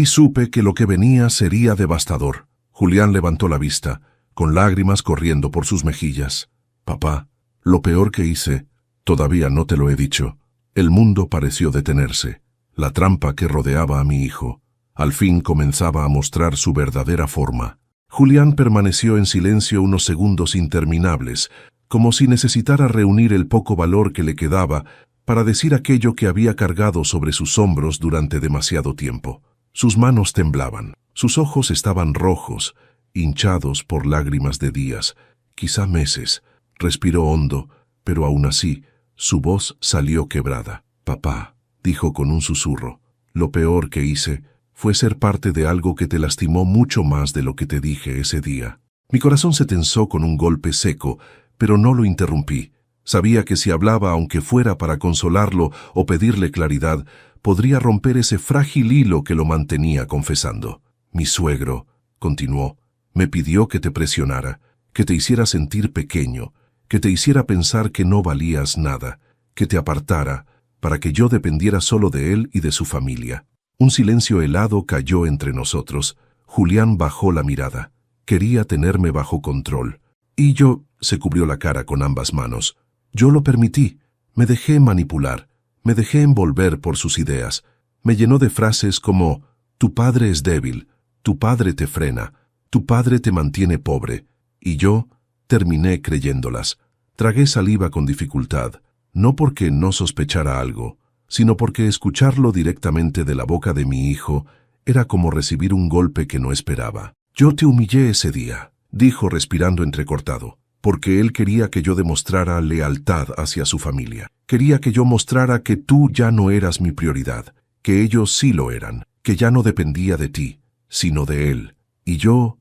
supe que lo que venía sería devastador. Julián levantó la vista, con lágrimas corriendo por sus mejillas. Papá, lo peor que hice, todavía no te lo he dicho. El mundo pareció detenerse. La trampa que rodeaba a mi hijo, al fin comenzaba a mostrar su verdadera forma. Julián permaneció en silencio unos segundos interminables, como si necesitara reunir el poco valor que le quedaba para decir aquello que había cargado sobre sus hombros durante demasiado tiempo. Sus manos temblaban, sus ojos estaban rojos, hinchados por lágrimas de días, quizá meses. Respiró hondo, pero aún así, su voz salió quebrada. Papá, dijo con un susurro, lo peor que hice fue ser parte de algo que te lastimó mucho más de lo que te dije ese día. Mi corazón se tensó con un golpe seco, pero no lo interrumpí. Sabía que si hablaba, aunque fuera para consolarlo o pedirle claridad, podría romper ese frágil hilo que lo mantenía confesando. Mi suegro, continuó, me pidió que te presionara, que te hiciera sentir pequeño, que te hiciera pensar que no valías nada, que te apartara, para que yo dependiera solo de él y de su familia. Un silencio helado cayó entre nosotros. Julián bajó la mirada. Quería tenerme bajo control. Y yo, se cubrió la cara con ambas manos. Yo lo permití. Me dejé manipular. Me dejé envolver por sus ideas. Me llenó de frases como, tu padre es débil, tu padre te frena, tu padre te mantiene pobre. Y yo terminé creyéndolas. Tragué saliva con dificultad. No porque no sospechara algo, sino porque escucharlo directamente de la boca de mi hijo era como recibir un golpe que no esperaba. Yo te humillé ese día, dijo respirando entrecortado, porque él quería que yo demostrara lealtad hacia su familia. Quería que yo mostrara que tú ya no eras mi prioridad, que ellos sí lo eran, que ya no dependía de ti, sino de él. Y yo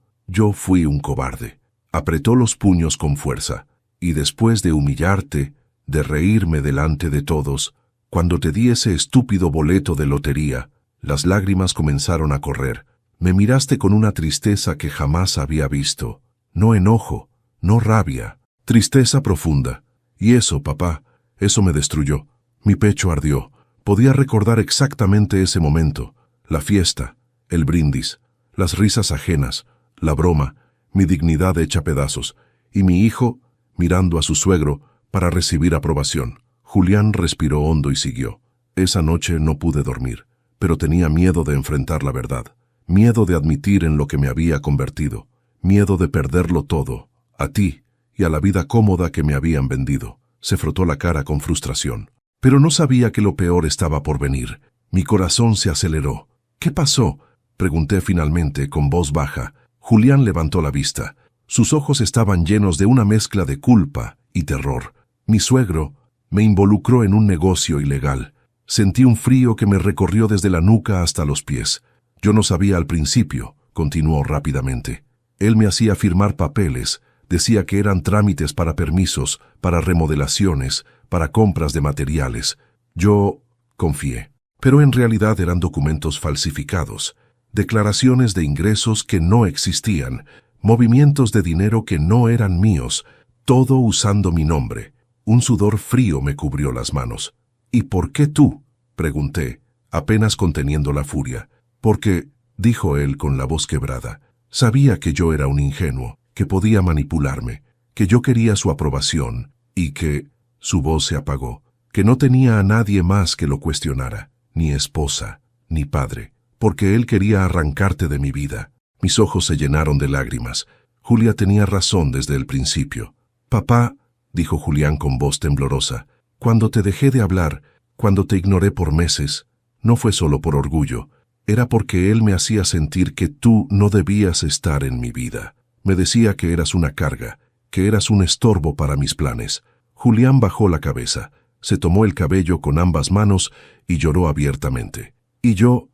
fui un cobarde. Apretó los puños con fuerza, y después de humillarte, de reírme delante de todos, cuando te di ese estúpido boleto de lotería, las lágrimas comenzaron a correr. Me miraste con una tristeza que jamás había visto. No enojo, no rabia, tristeza profunda. Y eso, papá, eso me destruyó. Mi pecho ardió. Podía recordar exactamente ese momento, la fiesta, el brindis, las risas ajenas, la broma, mi dignidad hecha pedazos, y mi hijo mirando a su suegro para recibir aprobación. Julián respiró hondo y siguió. Esa noche no pude dormir, pero tenía miedo de enfrentar la verdad, miedo de admitir en lo que me había convertido, miedo de perderlo todo, a ti y a la vida cómoda que me habían vendido. Se frotó la cara con frustración. Pero no sabía que lo peor estaba por venir. Mi corazón se aceleró. ¿Qué pasó?, pregunté finalmente con voz baja. Julián levantó la vista. Sus ojos estaban llenos de una mezcla de culpa y terror. Mi suegro me involucró en un negocio ilegal. Sentí un frío que me recorrió desde la nuca hasta los pies. Yo no sabía al principio, continuó rápidamente. Él me hacía firmar papeles, decía que eran trámites para permisos, para remodelaciones, para compras de materiales. Yo confié. Pero en realidad eran documentos falsificados, declaraciones de ingresos que no existían, movimientos de dinero que no eran míos, todo usando mi nombre. Un sudor frío me cubrió las manos. ¿Y por qué tú?, pregunté, apenas conteniendo la furia. Porque, dijo él con la voz quebrada, sabía que yo era un ingenuo, que podía manipularme, que yo quería su aprobación, y que, su voz se apagó, que no tenía a nadie más que lo cuestionara, ni esposa, ni padre, porque él quería arrancarte de mi vida. Mis ojos se llenaron de lágrimas. Julia tenía razón desde el principio. Papá, dijo Julián con voz temblorosa, cuando te dejé de hablar, cuando te ignoré por meses, no fue solo por orgullo, era porque él me hacía sentir que tú no debías estar en mi vida. Me decía que eras una carga, que eras un estorbo para mis planes. Julián bajó la cabeza, se tomó el cabello con ambas manos y lloró abiertamente. Y yo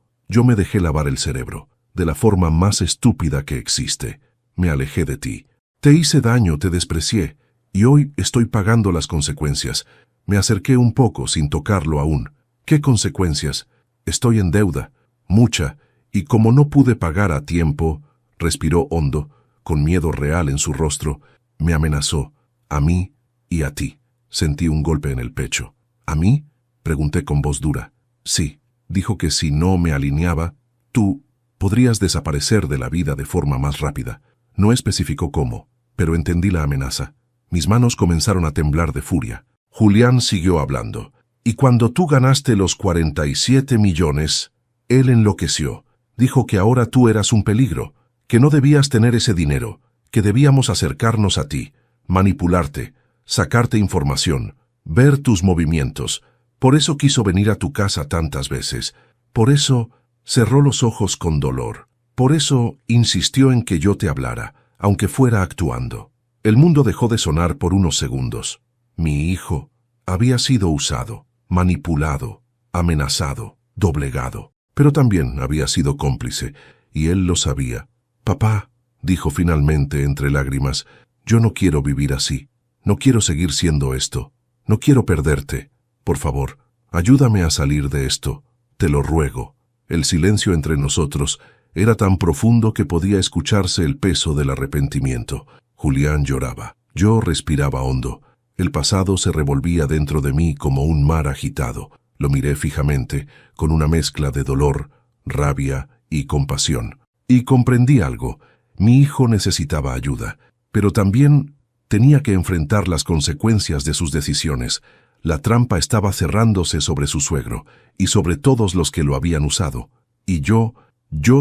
me dejé lavar el cerebro, de la forma más estúpida que existe. Me alejé de ti. Te hice daño, te desprecié, y hoy estoy pagando las consecuencias. Me acerqué un poco sin tocarlo aún. ¿Qué consecuencias? Estoy en deuda, mucha, y como no pude pagar a tiempo, respiró hondo, con miedo real en su rostro, me amenazó, a mí y a ti. Sentí un golpe en el pecho. ¿A mí?, pregunté con voz dura. Sí, dijo que si no me alineaba, tú podrías desaparecer de la vida de forma más rápida. No especificó cómo, pero entendí la amenaza. Mis manos comenzaron a temblar de furia. Julián siguió hablando. Y cuando tú ganaste los 47 millones, él enloqueció. Dijo que ahora tú eras un peligro, que no debías tener ese dinero, que debíamos acercarnos a ti, manipularte, sacarte información, ver tus movimientos. Por eso quiso venir a tu casa tantas veces. Por eso cerró los ojos con dolor. Por eso insistió en que yo te hablara, aunque fuera actuando. El mundo dejó de sonar por unos segundos. Mi hijo había sido usado, manipulado, amenazado, doblegado, pero también había sido cómplice, y él lo sabía. Papá, dijo finalmente entre lágrimas, yo no quiero vivir así, no quiero seguir siendo esto, no quiero perderte. Por favor, ayúdame a salir de esto, te lo ruego. El silencio entre nosotros era tan profundo que podía escucharse el peso del arrepentimiento. Julián lloraba, yo respiraba hondo. El pasado se revolvía dentro de mí como un mar agitado. Lo miré fijamente, con una mezcla de dolor, rabia y compasión. Y comprendí algo. Mi hijo necesitaba ayuda, pero también tenía que enfrentar las consecuencias de sus decisiones. La trampa estaba cerrándose sobre su suegro y sobre todos los que lo habían usado. Y yo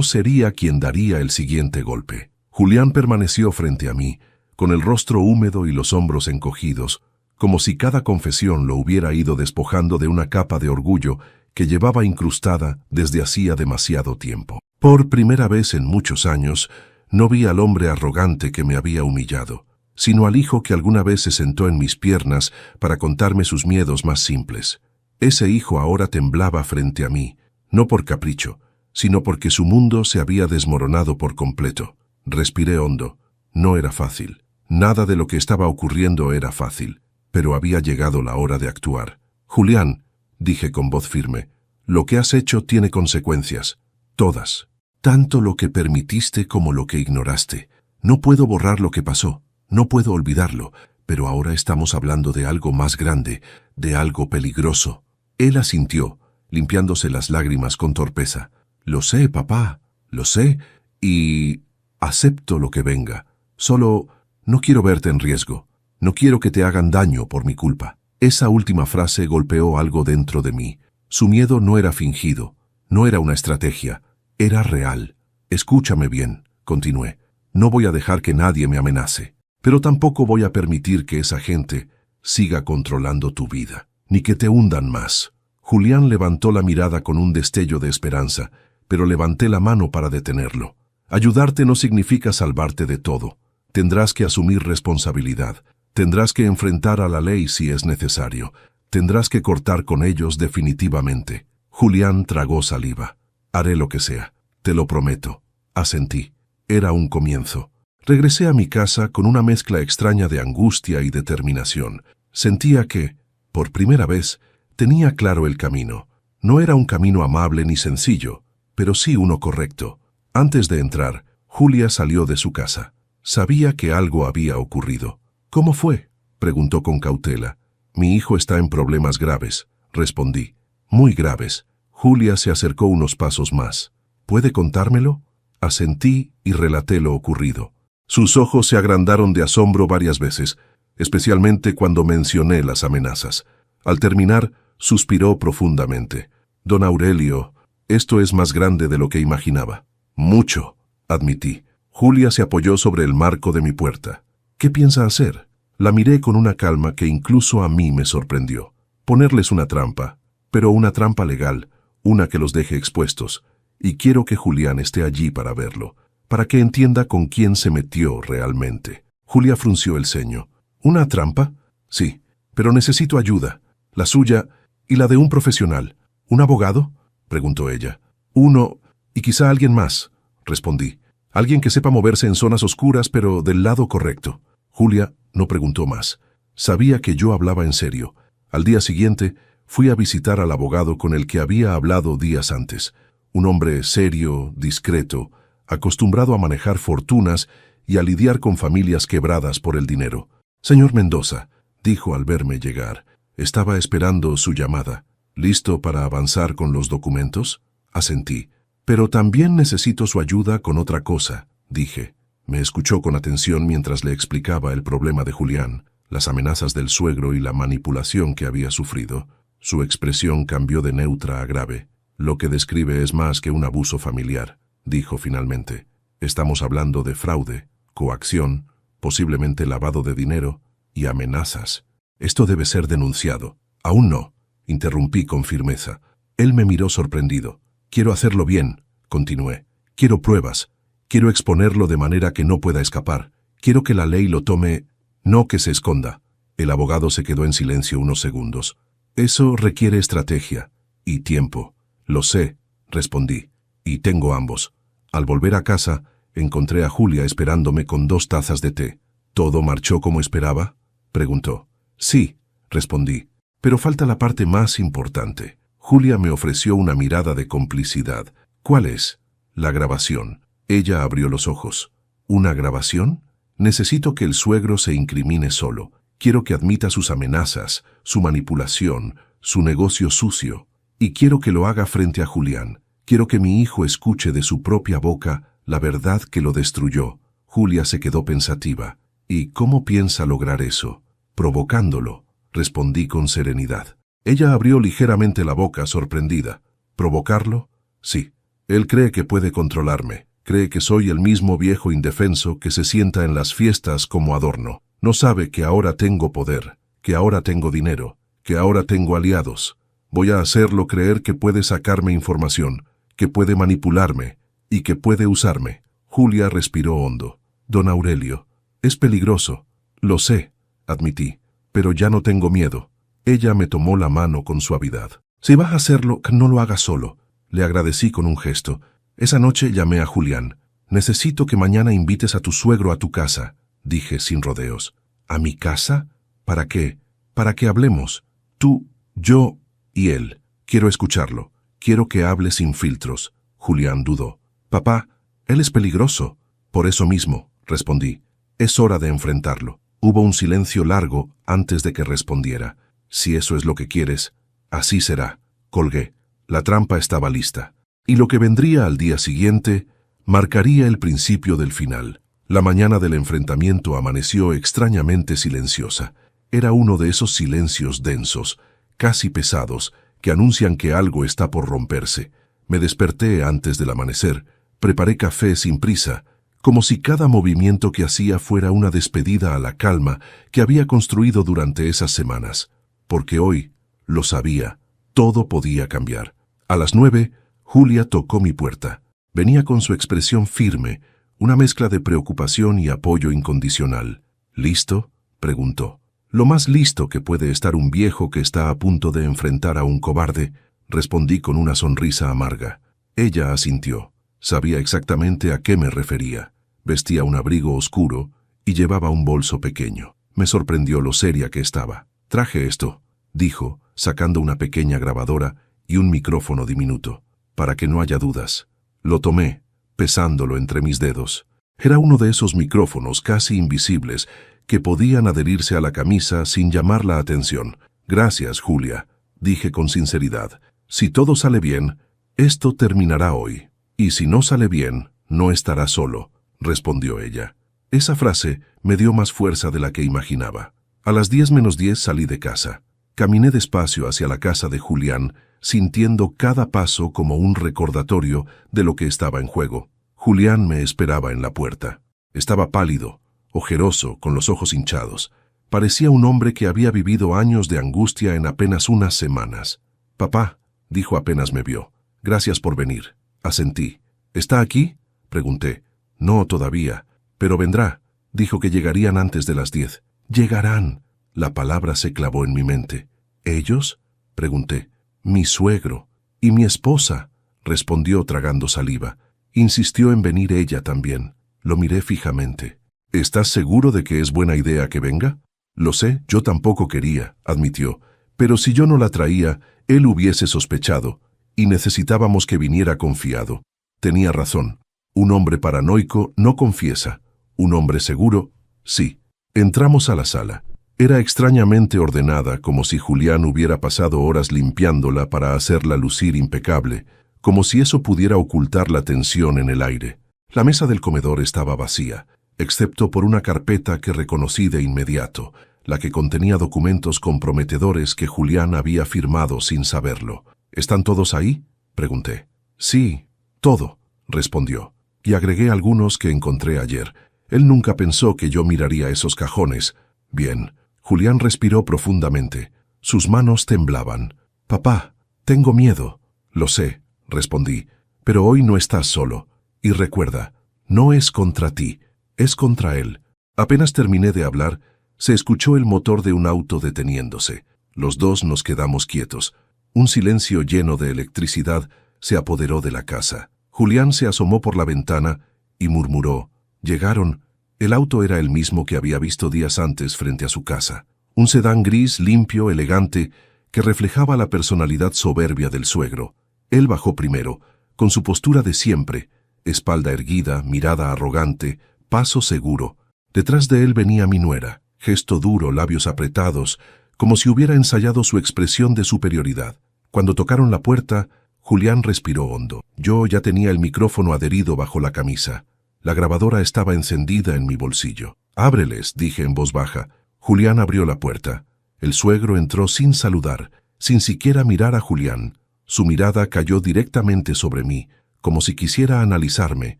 sería quien daría el siguiente golpe. Julián permaneció frente a mí, con el rostro húmedo y los hombros encogidos, como si cada confesión lo hubiera ido despojando de una capa de orgullo que llevaba incrustada desde hacía demasiado tiempo. Por primera vez en muchos años, no vi al hombre arrogante que me había humillado, sino al hijo que alguna vez se sentó en mis piernas para contarme sus miedos más simples. Ese hijo ahora temblaba frente a mí, no por capricho, sino porque su mundo se había desmoronado por completo. Respiré hondo. No era fácil. Nada de lo que estaba ocurriendo era fácil, pero había llegado la hora de actuar. Julián, dije con voz firme, lo que has hecho tiene consecuencias. Todas. Tanto lo que permitiste como lo que ignoraste. No puedo borrar lo que pasó. No puedo olvidarlo, pero ahora estamos hablando de algo más grande, de algo peligroso. Él asintió, limpiándose las lágrimas con torpeza. Lo sé, papá, lo sé, y acepto lo que venga. Solo no quiero verte en riesgo. No quiero que te hagan daño por mi culpa. Esa última frase golpeó algo dentro de mí. Su miedo no era fingido, no era una estrategia, era real. Escúchame bien, continué. No voy a dejar que nadie me amenace, pero tampoco voy a permitir que esa gente siga controlando tu vida, ni que te hundan más. Julián levantó la mirada con un destello de esperanza, pero levanté la mano para detenerlo. Ayudarte no significa salvarte de todo. Tendrás que asumir responsabilidad. Tendrás que enfrentar a la ley si es necesario. Tendrás que cortar con ellos definitivamente. Julián tragó saliva. Haré lo que sea. Te lo prometo. Asentí. Era un comienzo. Regresé a mi casa con una mezcla extraña de angustia y determinación. Sentía que, por primera vez, tenía claro el camino. No era un camino amable ni sencillo, pero sí uno correcto. Antes de entrar, Julia salió de su casa. Sabía que algo había ocurrido. ¿Cómo fue?, preguntó con cautela. Mi hijo está en problemas graves, respondí. Muy graves. Julia se acercó unos pasos más. ¿Puede contármelo? Asentí y relaté lo ocurrido. Sus ojos se agrandaron de asombro varias veces, especialmente cuando mencioné las amenazas. Al terminar, suspiró profundamente. Don Aurelio, esto es más grande de lo que imaginaba. Mucho, admití. Julia se apoyó sobre el marco de mi puerta. ¿Qué piensa hacer? La miré con una calma que incluso a mí me sorprendió. Ponerles una trampa, pero una trampa legal, una que los deje expuestos. Y quiero que Julián esté allí para verlo, para que entienda con quién se metió realmente. Julia frunció el ceño. ¿Una trampa? Sí, pero necesito ayuda. La suya y la de un profesional. ¿Un abogado?, preguntó ella. Uno, y quizá alguien más, respondí. Alguien que sepa moverse en zonas oscuras, pero del lado correcto. Julia no preguntó más. Sabía que yo hablaba en serio. Al día siguiente, fui a visitar al abogado con el que había hablado días antes. Un hombre serio, discreto, acostumbrado a manejar fortunas y a lidiar con familias quebradas por el dinero. Señor Mendoza, dijo al verme llegar. Estaba esperando su llamada. ¿Listo para avanzar con los documentos? Asentí. Pero también necesito su ayuda con otra cosa, dije. Me escuchó con atención mientras le explicaba el problema de Julián, las amenazas del suegro y la manipulación que había sufrido. Su expresión cambió de neutra a grave. Lo que describe es más que un abuso familiar, dijo finalmente. Estamos hablando de fraude, coacción, posiblemente lavado de dinero y amenazas. Esto debe ser denunciado. Aún no, interrumpí con firmeza. Él me miró sorprendido. Quiero hacerlo bien, continué. Quiero pruebas. Quiero exponerlo de manera que no pueda escapar. Quiero que la ley lo tome, no que se esconda. El abogado se quedó en silencio unos segundos. Eso requiere estrategia y tiempo. Lo sé, respondí, y tengo ambos. Al volver a casa, encontré a Julia esperándome con 2 tazas de té. ¿Todo marchó como esperaba?, preguntó. Sí, respondí, pero falta la parte más importante. Julia me ofreció una mirada de complicidad. ¿Cuál es? La grabación. Ella abrió los ojos. ¿Una grabación? Necesito que el suegro se incrimine solo. Quiero que admita sus amenazas, su manipulación, su negocio sucio. Y quiero que lo haga frente a Julián. Quiero que mi hijo escuche de su propia boca la verdad que lo destruyó. Julia se quedó pensativa. ¿Y cómo piensa lograr eso? Provocándolo, respondí con serenidad. Ella abrió ligeramente la boca, sorprendida. ¿Provocarlo? Sí. Él cree que puede controlarme. Cree que soy el mismo viejo indefenso que se sienta en las fiestas como adorno. No sabe que ahora tengo poder, que ahora tengo dinero, que ahora tengo aliados. Voy a hacerlo creer que puede sacarme información, que puede manipularme y que puede usarme. Julia respiró hondo. Don Aurelio, es peligroso. Lo sé, admití, pero ya no tengo miedo. Ella me tomó la mano con suavidad. Si vas a hacerlo, no lo hagas solo. Le agradecí con un gesto. Esa noche llamé a Julián. Necesito que mañana invites a tu suegro a tu casa, dije sin rodeos. ¿A mi casa? ¿Para qué? Para que hablemos. Tú, yo y él. Quiero escucharlo. Quiero que hable sin filtros. Julián dudó. Papá, él es peligroso. Por eso mismo, respondí. Es hora de enfrentarlo. Hubo un silencio largo antes de que respondiera. Si eso es lo que quieres, así será. Colgué. La trampa estaba lista. Y lo que vendría al día siguiente marcaría el principio del final. La mañana del enfrentamiento amaneció extrañamente silenciosa. Era uno de esos silencios densos, casi pesados, que anuncian que algo está por romperse. Me desperté antes del amanecer, preparé café sin prisa, como si cada movimiento que hacía fuera una despedida a la calma que había construido durante esas semanas. Porque hoy, lo sabía, todo podía cambiar. A las 9, Julia tocó mi puerta. Venía con su expresión firme, una mezcla de preocupación y apoyo incondicional. ¿Listo?, preguntó. Lo más listo que puede estar un viejo que está a punto de enfrentar a un cobarde, respondí con una sonrisa amarga. Ella asintió. Sabía exactamente a qué me refería. Vestía un abrigo oscuro y llevaba un bolso pequeño. Me sorprendió lo seria que estaba. «Traje esto», dijo, sacando una pequeña grabadora y un micrófono diminuto, «para que no haya dudas». Lo tomé, pesándolo entre mis dedos. Era uno de esos micrófonos casi invisibles que podían adherirse a la camisa sin llamar la atención. «Gracias, Julia», dije con sinceridad. «Si todo sale bien, esto terminará hoy. Y si no sale bien, no estará solo», respondió ella. Esa frase me dio más fuerza de la que imaginaba. A las 10:10 salí de casa. Caminé despacio hacia la casa de Julián, sintiendo cada paso como un recordatorio de lo que estaba en juego. Julián me esperaba en la puerta. Estaba pálido, ojeroso, con los ojos hinchados. Parecía un hombre que había vivido años de angustia en apenas unas semanas. «Papá», dijo apenas me vio. «Gracias por venir». Asentí. «¿Está aquí?», pregunté. «No, todavía. Pero vendrá». Dijo que llegarían antes de las 10. «Llegarán». La palabra se clavó en mi mente. «¿Ellos?», pregunté. «Mi suegro. Y mi esposa», respondió tragando saliva. Insistió en venir ella también. Lo miré fijamente. «¿Estás seguro de que es buena idea que venga?». «Lo sé, yo tampoco quería», admitió. «Pero si yo no la traía, él hubiese sospechado, y necesitábamos que viniera confiado». Tenía razón. Un hombre paranoico no confiesa. Un hombre seguro, sí. Entramos a la sala. Era extrañamente ordenada, como si Julián hubiera pasado horas limpiándola para hacerla lucir impecable, como si eso pudiera ocultar la tensión en el aire. La mesa del comedor estaba vacía, excepto por una carpeta que reconocí de inmediato, la que contenía documentos comprometedores que Julián había firmado sin saberlo. «¿Están todos ahí?», pregunté. «Sí, todo», respondió, y agregué algunos que encontré ayer. Él nunca pensó que yo miraría esos cajones. «Bien». Julián respiró profundamente. Sus manos temblaban. «Papá, tengo miedo». «Lo sé», respondí, «pero hoy no estás solo. Y recuerda, no es contra ti, es contra él». Apenas terminé de hablar, se escuchó el motor de un auto deteniéndose. Los dos nos quedamos quietos. Un silencio lleno de electricidad se apoderó de la casa. Julián se asomó por la ventana y murmuró. «Llegaron». El auto era el mismo que había visto días antes frente a su casa. Un sedán gris, limpio, elegante, que reflejaba la personalidad soberbia del suegro. Él bajó primero, con su postura de siempre, espalda erguida, mirada arrogante, paso seguro. Detrás de él venía mi nuera, gesto duro, labios apretados, como si hubiera ensayado su expresión de superioridad. Cuando tocaron la puerta, Julián respiró hondo. Yo ya tenía el micrófono adherido bajo la camisa. La grabadora estaba encendida en mi bolsillo. «Ábreles», dije en voz baja. Julián abrió la puerta. El suegro entró sin saludar, sin siquiera mirar a Julián. Su mirada cayó directamente sobre mí, como si quisiera analizarme,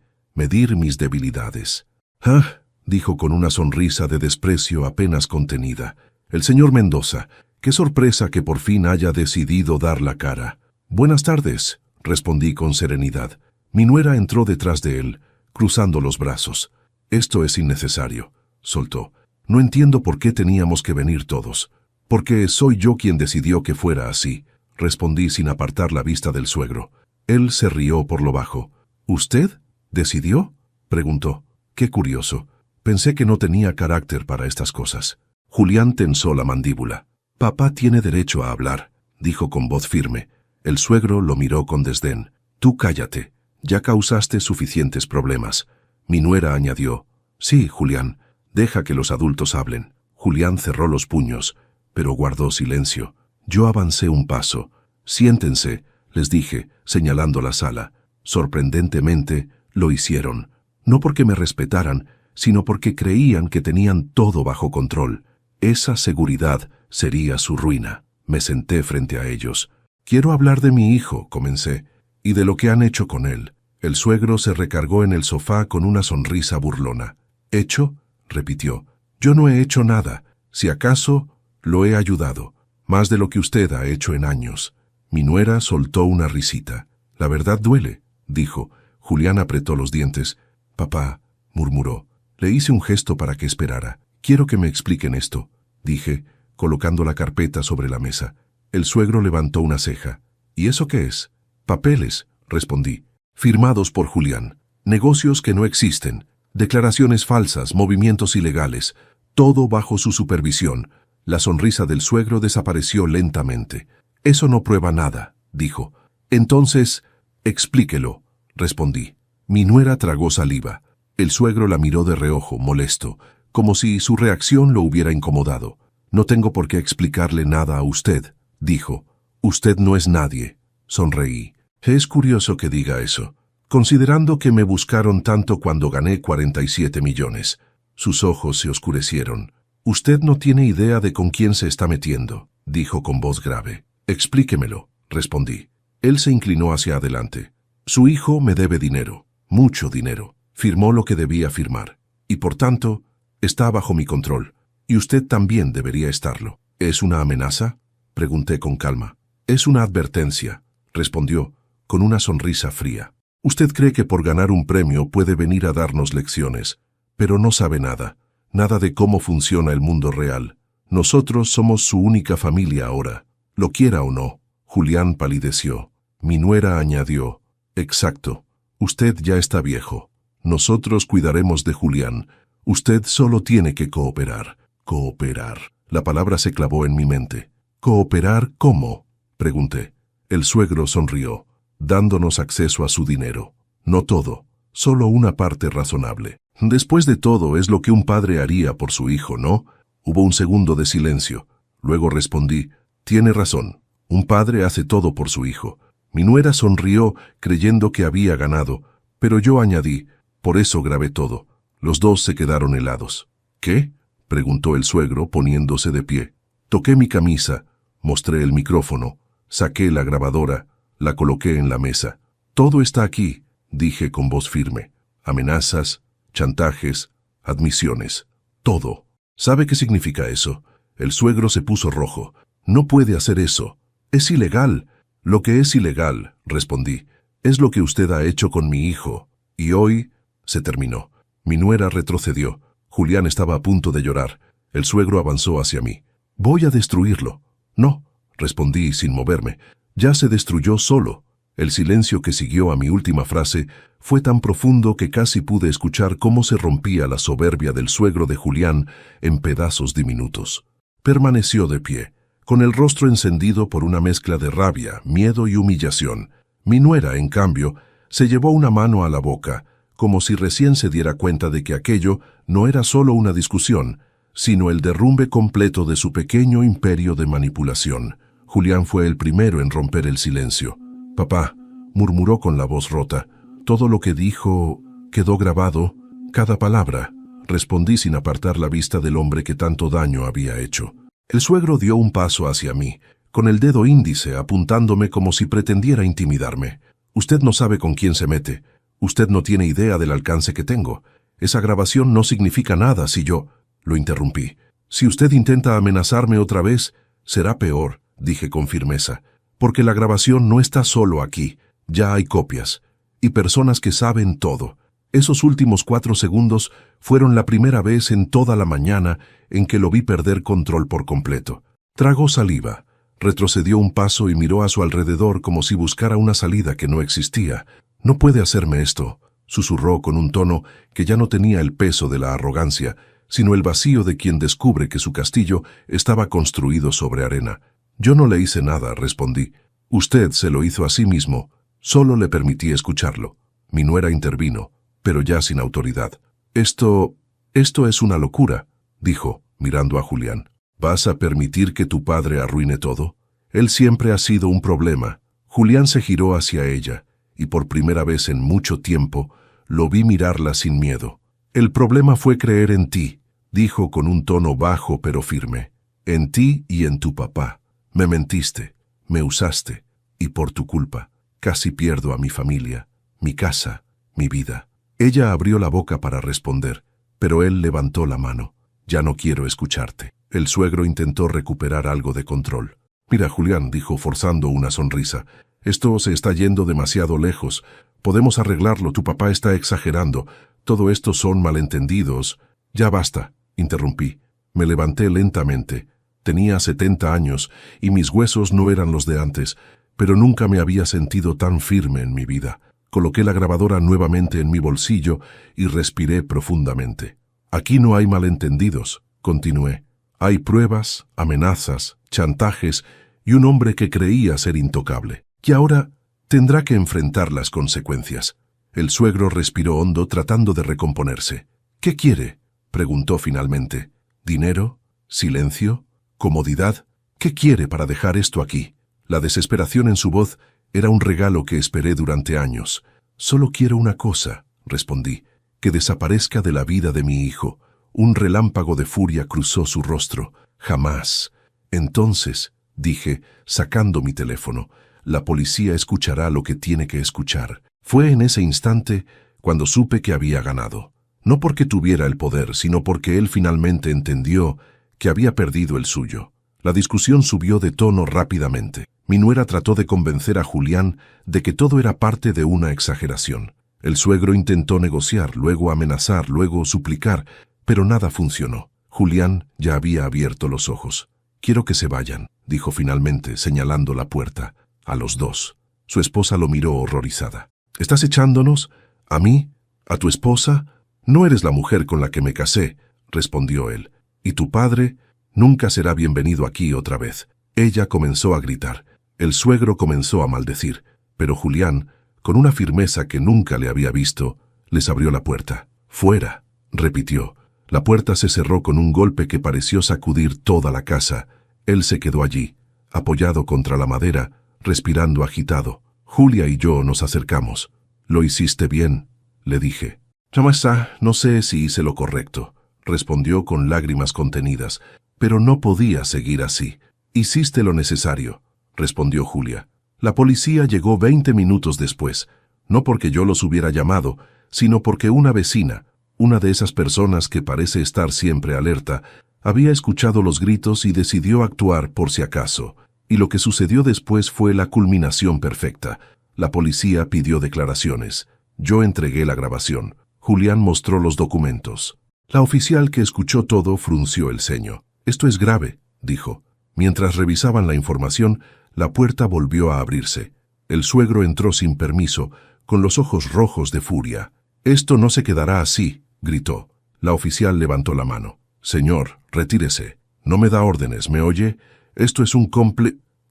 medir mis debilidades. «Ah», dijo con una sonrisa de desprecio apenas contenida. «El señor Mendoza, qué sorpresa que por fin haya decidido dar la cara». «Buenas tardes», respondí con serenidad. Mi nuera entró detrás de él, cruzando los brazos. «Esto es innecesario», soltó. «No entiendo por qué teníamos que venir todos». «Porque soy yo quien decidió que fuera así», respondí sin apartar la vista del suegro. Él se rió por lo bajo. «¿Usted? ¿Decidió?», preguntó. «Qué curioso. Pensé que no tenía carácter para estas cosas». Julián tensó la mandíbula. «Papá tiene derecho a hablar», dijo con voz firme. El suegro lo miró con desdén. «Tú cállate. Ya causaste suficientes problemas». Mi nuera añadió. «Sí, Julián, deja que los adultos hablen». Julián cerró los puños, pero guardó silencio. Yo avancé un paso. «Siéntense», les dije, señalando la sala. Sorprendentemente, lo hicieron. No porque me respetaran, sino porque creían que tenían todo bajo control. Esa seguridad sería su ruina. Me senté frente a ellos. «Quiero hablar de mi hijo», comencé, «y de lo que han hecho con él». El suegro se recargó en el sofá con una sonrisa burlona. «¿Hecho?», repitió. «Yo no he hecho nada. Si acaso, lo he ayudado. Más de lo que usted ha hecho en años». Mi nuera soltó una risita. «La verdad duele», dijo. Julián apretó los dientes. «Papá», murmuró. Le hice un gesto para que esperara. «Quiero que me expliquen esto», dije, colocando la carpeta sobre la mesa. El suegro levantó una ceja. «¿Y eso qué es?». «Papeles», respondí. «Firmados por Julián. Negocios que no existen. Declaraciones falsas, movimientos ilegales, todo bajo su supervisión. La sonrisa del suegro desapareció lentamente. Eso no prueba nada, dijo. Entonces, explíquelo, respondí. Mi nuera tragó saliva. El suegro la miró de reojo, molesto, como si su reacción lo hubiera incomodado. No tengo por qué explicarle nada a usted, dijo. Usted no es nadie. Sonreí. Es curioso que diga eso, considerando que me buscaron tanto cuando gané 47 millones. Sus ojos se oscurecieron. Usted no tiene idea de con quién se está metiendo, dijo con voz grave. Explíquemelo, respondí. Él se inclinó hacia adelante. Su hijo me debe dinero, mucho dinero. Firmó lo que debía firmar, y por tanto, está bajo mi control, y usted también debería estarlo. ¿Es una amenaza?, pregunté con calma. Es una advertencia, respondió, con una sonrisa fría. Usted cree que por ganar un premio puede venir a darnos lecciones, pero no sabe nada, nada de cómo funciona el mundo real. Nosotros somos su única familia ahora, lo quiera o no. Julián palideció. Mi nuera añadió, exacto, usted ya está viejo. Nosotros cuidaremos de Julián. Usted solo tiene que cooperar. Cooperar. La palabra se clavó en mi mente. ¿Cooperar cómo?, pregunté. El suegro sonrió, dándonos acceso a su dinero. No todo, solo una parte razonable. Después de todo, es lo que un padre haría por su hijo, ¿no? Hubo un segundo de silencio. Luego respondí, tiene razón. Un padre hace todo por su hijo. Mi nuera sonrió, creyendo que había ganado, pero yo añadí, por eso grabé todo. Los dos se quedaron helados. ¿Qué?, preguntó el suegro, poniéndose de pie. Toqué mi camisa, mostré el micrófono, saqué la grabadora, la coloqué en la mesa. Todo está aquí, dije con voz firme. Amenazas, chantajes, admisiones. Todo. ¿Sabe qué significa eso? El suegro se puso rojo. No puede hacer eso. Es ilegal. Lo que es ilegal, respondí, es lo que usted ha hecho con mi hijo. Y hoy se terminó. Mi nuera retrocedió. Julián estaba a punto de llorar. El suegro avanzó hacia mí. Voy a destruirlo. No, respondí sin moverme. Ya se destruyó solo. El silencio que siguió a mi última frase fue tan profundo que casi pude escuchar cómo se rompía la soberbia del suegro de Julián en pedazos diminutos. Permaneció de pie, con el rostro encendido por una mezcla de rabia, miedo y humillación. Mi nuera, en cambio, se llevó una mano a la boca, como si recién se diera cuenta de que aquello no era solo una discusión, sino el derrumbe completo de su pequeño imperio de manipulación. Julián fue el primero en romper el silencio. «Papá», murmuró con la voz rota, «todo lo que dijo quedó grabado, cada palabra», respondí sin apartar la vista del hombre que tanto daño había hecho. El suegro dio un paso hacia mí, con el dedo índice apuntándome como si pretendiera intimidarme. «Usted no sabe con quién se mete. Usted no tiene idea del alcance que tengo. Esa grabación no significa nada si yo...» Lo interrumpí. «Si usted intenta amenazarme otra vez, será peor», dije con firmeza, «porque la grabación no está solo aquí. Ya hay copias. Y personas que saben todo. Esos últimos 4 segundos fueron la primera vez en toda la mañana en que lo vi perder control por completo». Tragó saliva, retrocedió un paso y miró a su alrededor como si buscara una salida que no existía. «No puede hacerme esto», susurró con un tono que ya no tenía el peso de la arrogancia, sino el vacío de quien descubre que su castillo estaba construido sobre arena. «Yo no le hice nada», respondí. «Usted se lo hizo a sí mismo. Solo le permití escucharlo». Mi nuera intervino, pero ya sin autoridad. Esto es una locura», dijo, mirando a Julián. «¿Vas a permitir que tu padre arruine todo? Él siempre ha sido un problema». Julián se giró hacia ella, y por primera vez en mucho tiempo lo vi mirarla sin miedo. «El problema fue creer en ti», dijo con un tono bajo pero firme. «En ti y en tu papá. Me mentiste, me usaste, y por tu culpa casi pierdo a mi familia, mi casa, mi vida». Ella abrió la boca para responder, pero él levantó la mano. «Ya no quiero escucharte». El suegro intentó recuperar algo de control. «Mira, Julián», dijo forzando una sonrisa, «esto se está yendo demasiado lejos. Podemos arreglarlo, tu papá está exagerando. Todo esto son malentendidos». «Ya basta», interrumpí. Me levanté lentamente. Tenía 70 años y mis huesos no eran los de antes, pero nunca me había sentido tan firme en mi vida. Coloqué la grabadora nuevamente en mi bolsillo y respiré profundamente. Aquí no hay malentendidos, continué. Hay pruebas, amenazas, chantajes y un hombre que creía ser intocable. Y ahora tendrá que enfrentar las consecuencias. El suegro respiró hondo tratando de recomponerse. ¿Qué quiere?, preguntó finalmente. ¿Dinero? ¿Silencio? ¿Comodidad? ¿Qué quiere para dejar esto aquí? La desesperación en su voz era un regalo que esperé durante años. Solo quiero una cosa, respondí, que desaparezca de la vida de mi hijo. Un relámpago de furia cruzó su rostro. Jamás. Entonces, dije, sacando mi teléfono, la policía escuchará lo que tiene que escuchar. Fue en ese instante cuando supe que había ganado. No porque tuviera el poder, sino porque él finalmente entendió que había perdido el suyo. La discusión subió de tono rápidamente. Mi nuera trató de convencer a Julián de que todo era parte de una exageración. El suegro intentó negociar, luego amenazar, luego suplicar, pero nada funcionó. Julián ya había abierto los ojos. «Quiero que se vayan», dijo finalmente, señalando la puerta. A los dos. Su esposa lo miró horrorizada. «¿Estás echándonos? ¿A mí? ¿A tu esposa? No eres la mujer con la que me casé», respondió él. «Y tu padre nunca será bienvenido aquí otra vez». Ella comenzó a gritar. El suegro comenzó a maldecir, pero Julián, con una firmeza que nunca le había visto, les abrió la puerta. «Fuera», repitió. La puerta se cerró con un golpe que pareció sacudir toda la casa. Él se quedó allí, apoyado contra la madera, respirando agitado. Julia y yo nos acercamos. «Lo hiciste bien», le dije. «Chamasa, no sé si hice lo correcto», respondió con lágrimas contenidas, «pero no podía seguir así». «Hiciste lo necesario», respondió Julia. La policía llegó 20 minutos después, no porque yo los hubiera llamado, sino porque una vecina, una de esas personas que parece estar siempre alerta, había escuchado los gritos y decidió actuar por si acaso. Y lo que sucedió después fue la culminación perfecta. La policía pidió declaraciones. Yo entregué la grabación. Julián mostró los documentos. La oficial que escuchó todo frunció el ceño. «Esto es grave», dijo. Mientras revisaban la información, la puerta volvió a abrirse. El suegro entró sin permiso, con los ojos rojos de furia. «Esto no se quedará así», gritó. La oficial levantó la mano. «Señor, retírese. No me da órdenes, ¿me oye? Esto es un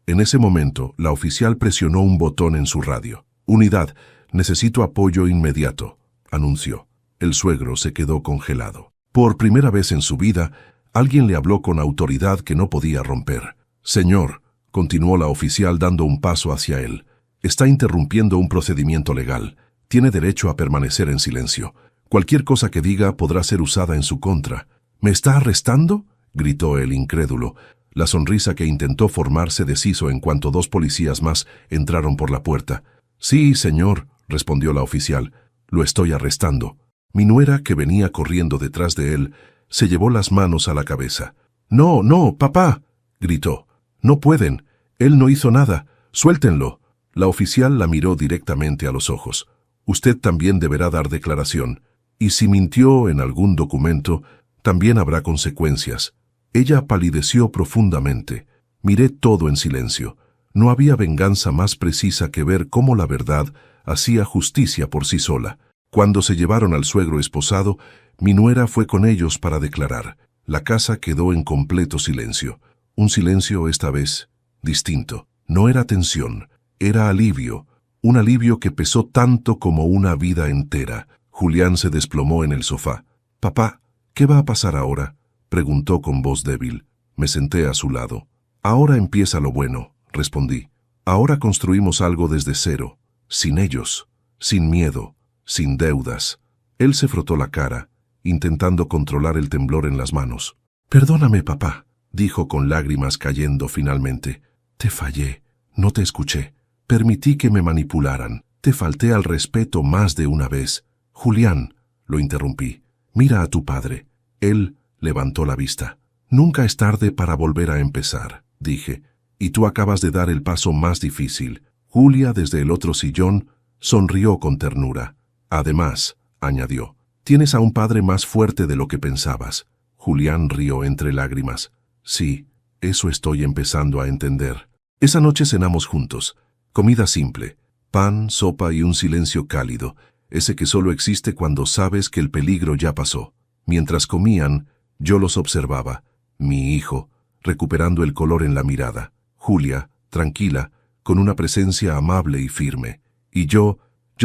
En ese momento, la oficial presionó un botón en su radio. «Unidad, necesito apoyo inmediato», anunció. El suegro se quedó congelado. Por primera vez en su vida, alguien le habló con autoridad que no podía romper. «Señor», continuó la oficial dando un paso hacia él, «está interrumpiendo un procedimiento legal. Tiene derecho a permanecer en silencio. Cualquier cosa que diga podrá ser usada en su contra». «¿Me está arrestando?», gritó el incrédulo. La sonrisa que intentó formar se deshizo en cuanto 2 policías más entraron por la puerta. «Sí, señor», respondió la oficial, «lo estoy arrestando». Mi nuera, que venía corriendo detrás de él, se llevó las manos a la cabeza. «No, no, papá», gritó. «No pueden. Él no hizo nada. Suéltenlo». La oficial la miró directamente a los ojos. «Usted también deberá dar declaración. Y si mintió en algún documento, también habrá consecuencias». Ella palideció profundamente. Miré todo en silencio. No había venganza más precisa que ver cómo la verdad hacía justicia por sí sola. Cuando se llevaron al suegro esposado, mi nuera fue con ellos para declarar. La casa quedó en completo silencio. Un silencio esta vez distinto. No era tensión, era alivio. Un alivio que pesó tanto como una vida entera. Julián se desplomó en el sofá. «Papá, ¿qué va a pasar ahora?», preguntó con voz débil. Me senté a su lado. «Ahora empieza lo bueno», respondí. «Ahora construimos algo desde cero, sin ellos, sin miedo, sin deudas». Él se frotó la cara, intentando controlar el temblor en las manos. «Perdóname, papá», dijo con lágrimas cayendo finalmente. «Te fallé, no te escuché. Permití que me manipularan. Te falté al respeto más de una vez». «Julián», lo interrumpí, «mira a tu padre». Él levantó la vista. «Nunca es tarde para volver a empezar», dije, «y tú acabas de dar el paso más difícil». Julia, desde el otro sillón, sonrió con ternura. «Además», añadió, «tienes a un padre más fuerte de lo que pensabas». Julián rió entre lágrimas. «Sí, eso estoy empezando a entender». Esa noche cenamos juntos. Comida simple. Pan, sopa y un silencio cálido, ese que solo existe cuando sabes que el peligro ya pasó. Mientras comían, yo los observaba. Mi hijo, recuperando el color en la mirada. Julia, tranquila, con una presencia amable y firme. Y yo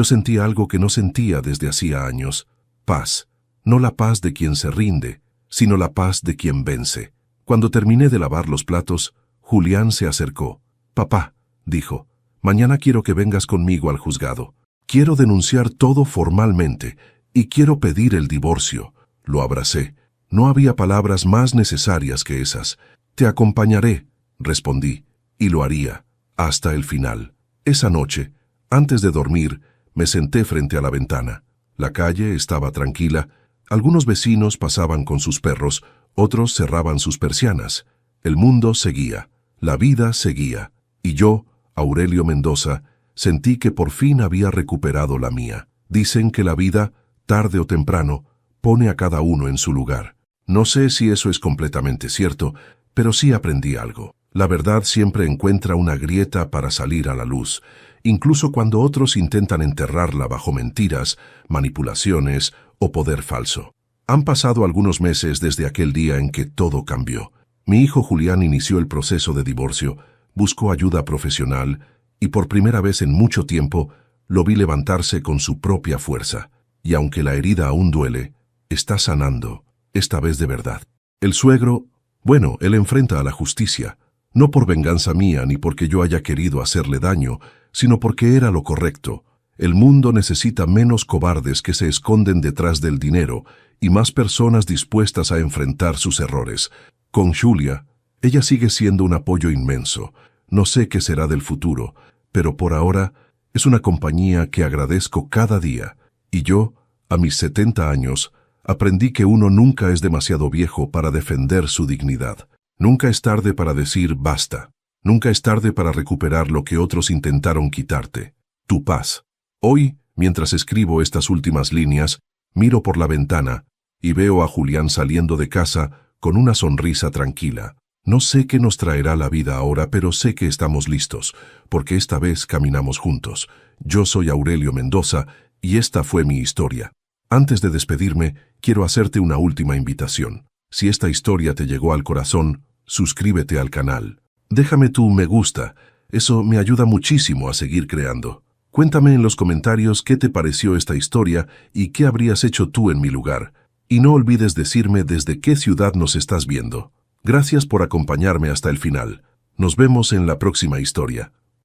sentía algo que no sentía desde hacía años. Paz. No la paz de quien se rinde, sino la paz de quien vence. Cuando terminé de lavar los platos, Julián se acercó. «Papá», dijo, «mañana quiero que vengas conmigo al juzgado. Quiero denunciar todo formalmente y quiero pedir el divorcio». Lo abracé. No había palabras más necesarias que esas. «Te acompañaré», respondí, y lo haría, hasta el final. Esa noche, antes de dormir, me senté frente a la ventana. La calle estaba tranquila. Algunos vecinos pasaban con sus perros, otros cerraban sus persianas. El mundo seguía, la vida seguía, y yo, Aurelio Mendoza, sentí que por fin había recuperado la mía. Dicen que la vida, tarde o temprano, pone a cada uno en su lugar. No sé si eso es completamente cierto, pero sí aprendí algo. La verdad siempre encuentra una grieta para salir a la luz, incluso cuando otros intentan enterrarla bajo mentiras, manipulaciones o poder falso. Han pasado algunos meses desde aquel día en que todo cambió. Mi hijo Julián inició el proceso de divorcio, buscó ayuda profesional y por primera vez en mucho tiempo lo vi levantarse con su propia fuerza. Y aunque la herida aún duele, está sanando, esta vez de verdad. El suegro, bueno, él enfrenta a la justicia, no por venganza mía ni porque yo haya querido hacerle daño, sino porque era lo correcto. El mundo necesita menos cobardes que se esconden detrás del dinero y más personas dispuestas a enfrentar sus errores. Con Julia, ella sigue siendo un apoyo inmenso. No sé qué será del futuro, pero por ahora es una compañía que agradezco cada día. Y yo, a mis 70 años, aprendí que uno nunca es demasiado viejo para defender su dignidad. Nunca es tarde para decir basta. Nunca es tarde para recuperar lo que otros intentaron quitarte. Tu paz. Hoy, mientras escribo estas últimas líneas, miro por la ventana y veo a Julián saliendo de casa con una sonrisa tranquila. No sé qué nos traerá la vida ahora, pero sé que estamos listos, porque esta vez caminamos juntos. Yo soy Aurelio Mendoza y esta fue mi historia. Antes de despedirme, quiero hacerte una última invitación. Si esta historia te llegó al corazón, suscríbete al canal. Déjame tu me gusta, eso me ayuda muchísimo a seguir creando. Cuéntame en los comentarios qué te pareció esta historia y qué habrías hecho tú en mi lugar. Y no olvides decirme desde qué ciudad nos estás viendo. Gracias por acompañarme hasta el final. Nos vemos en la próxima historia.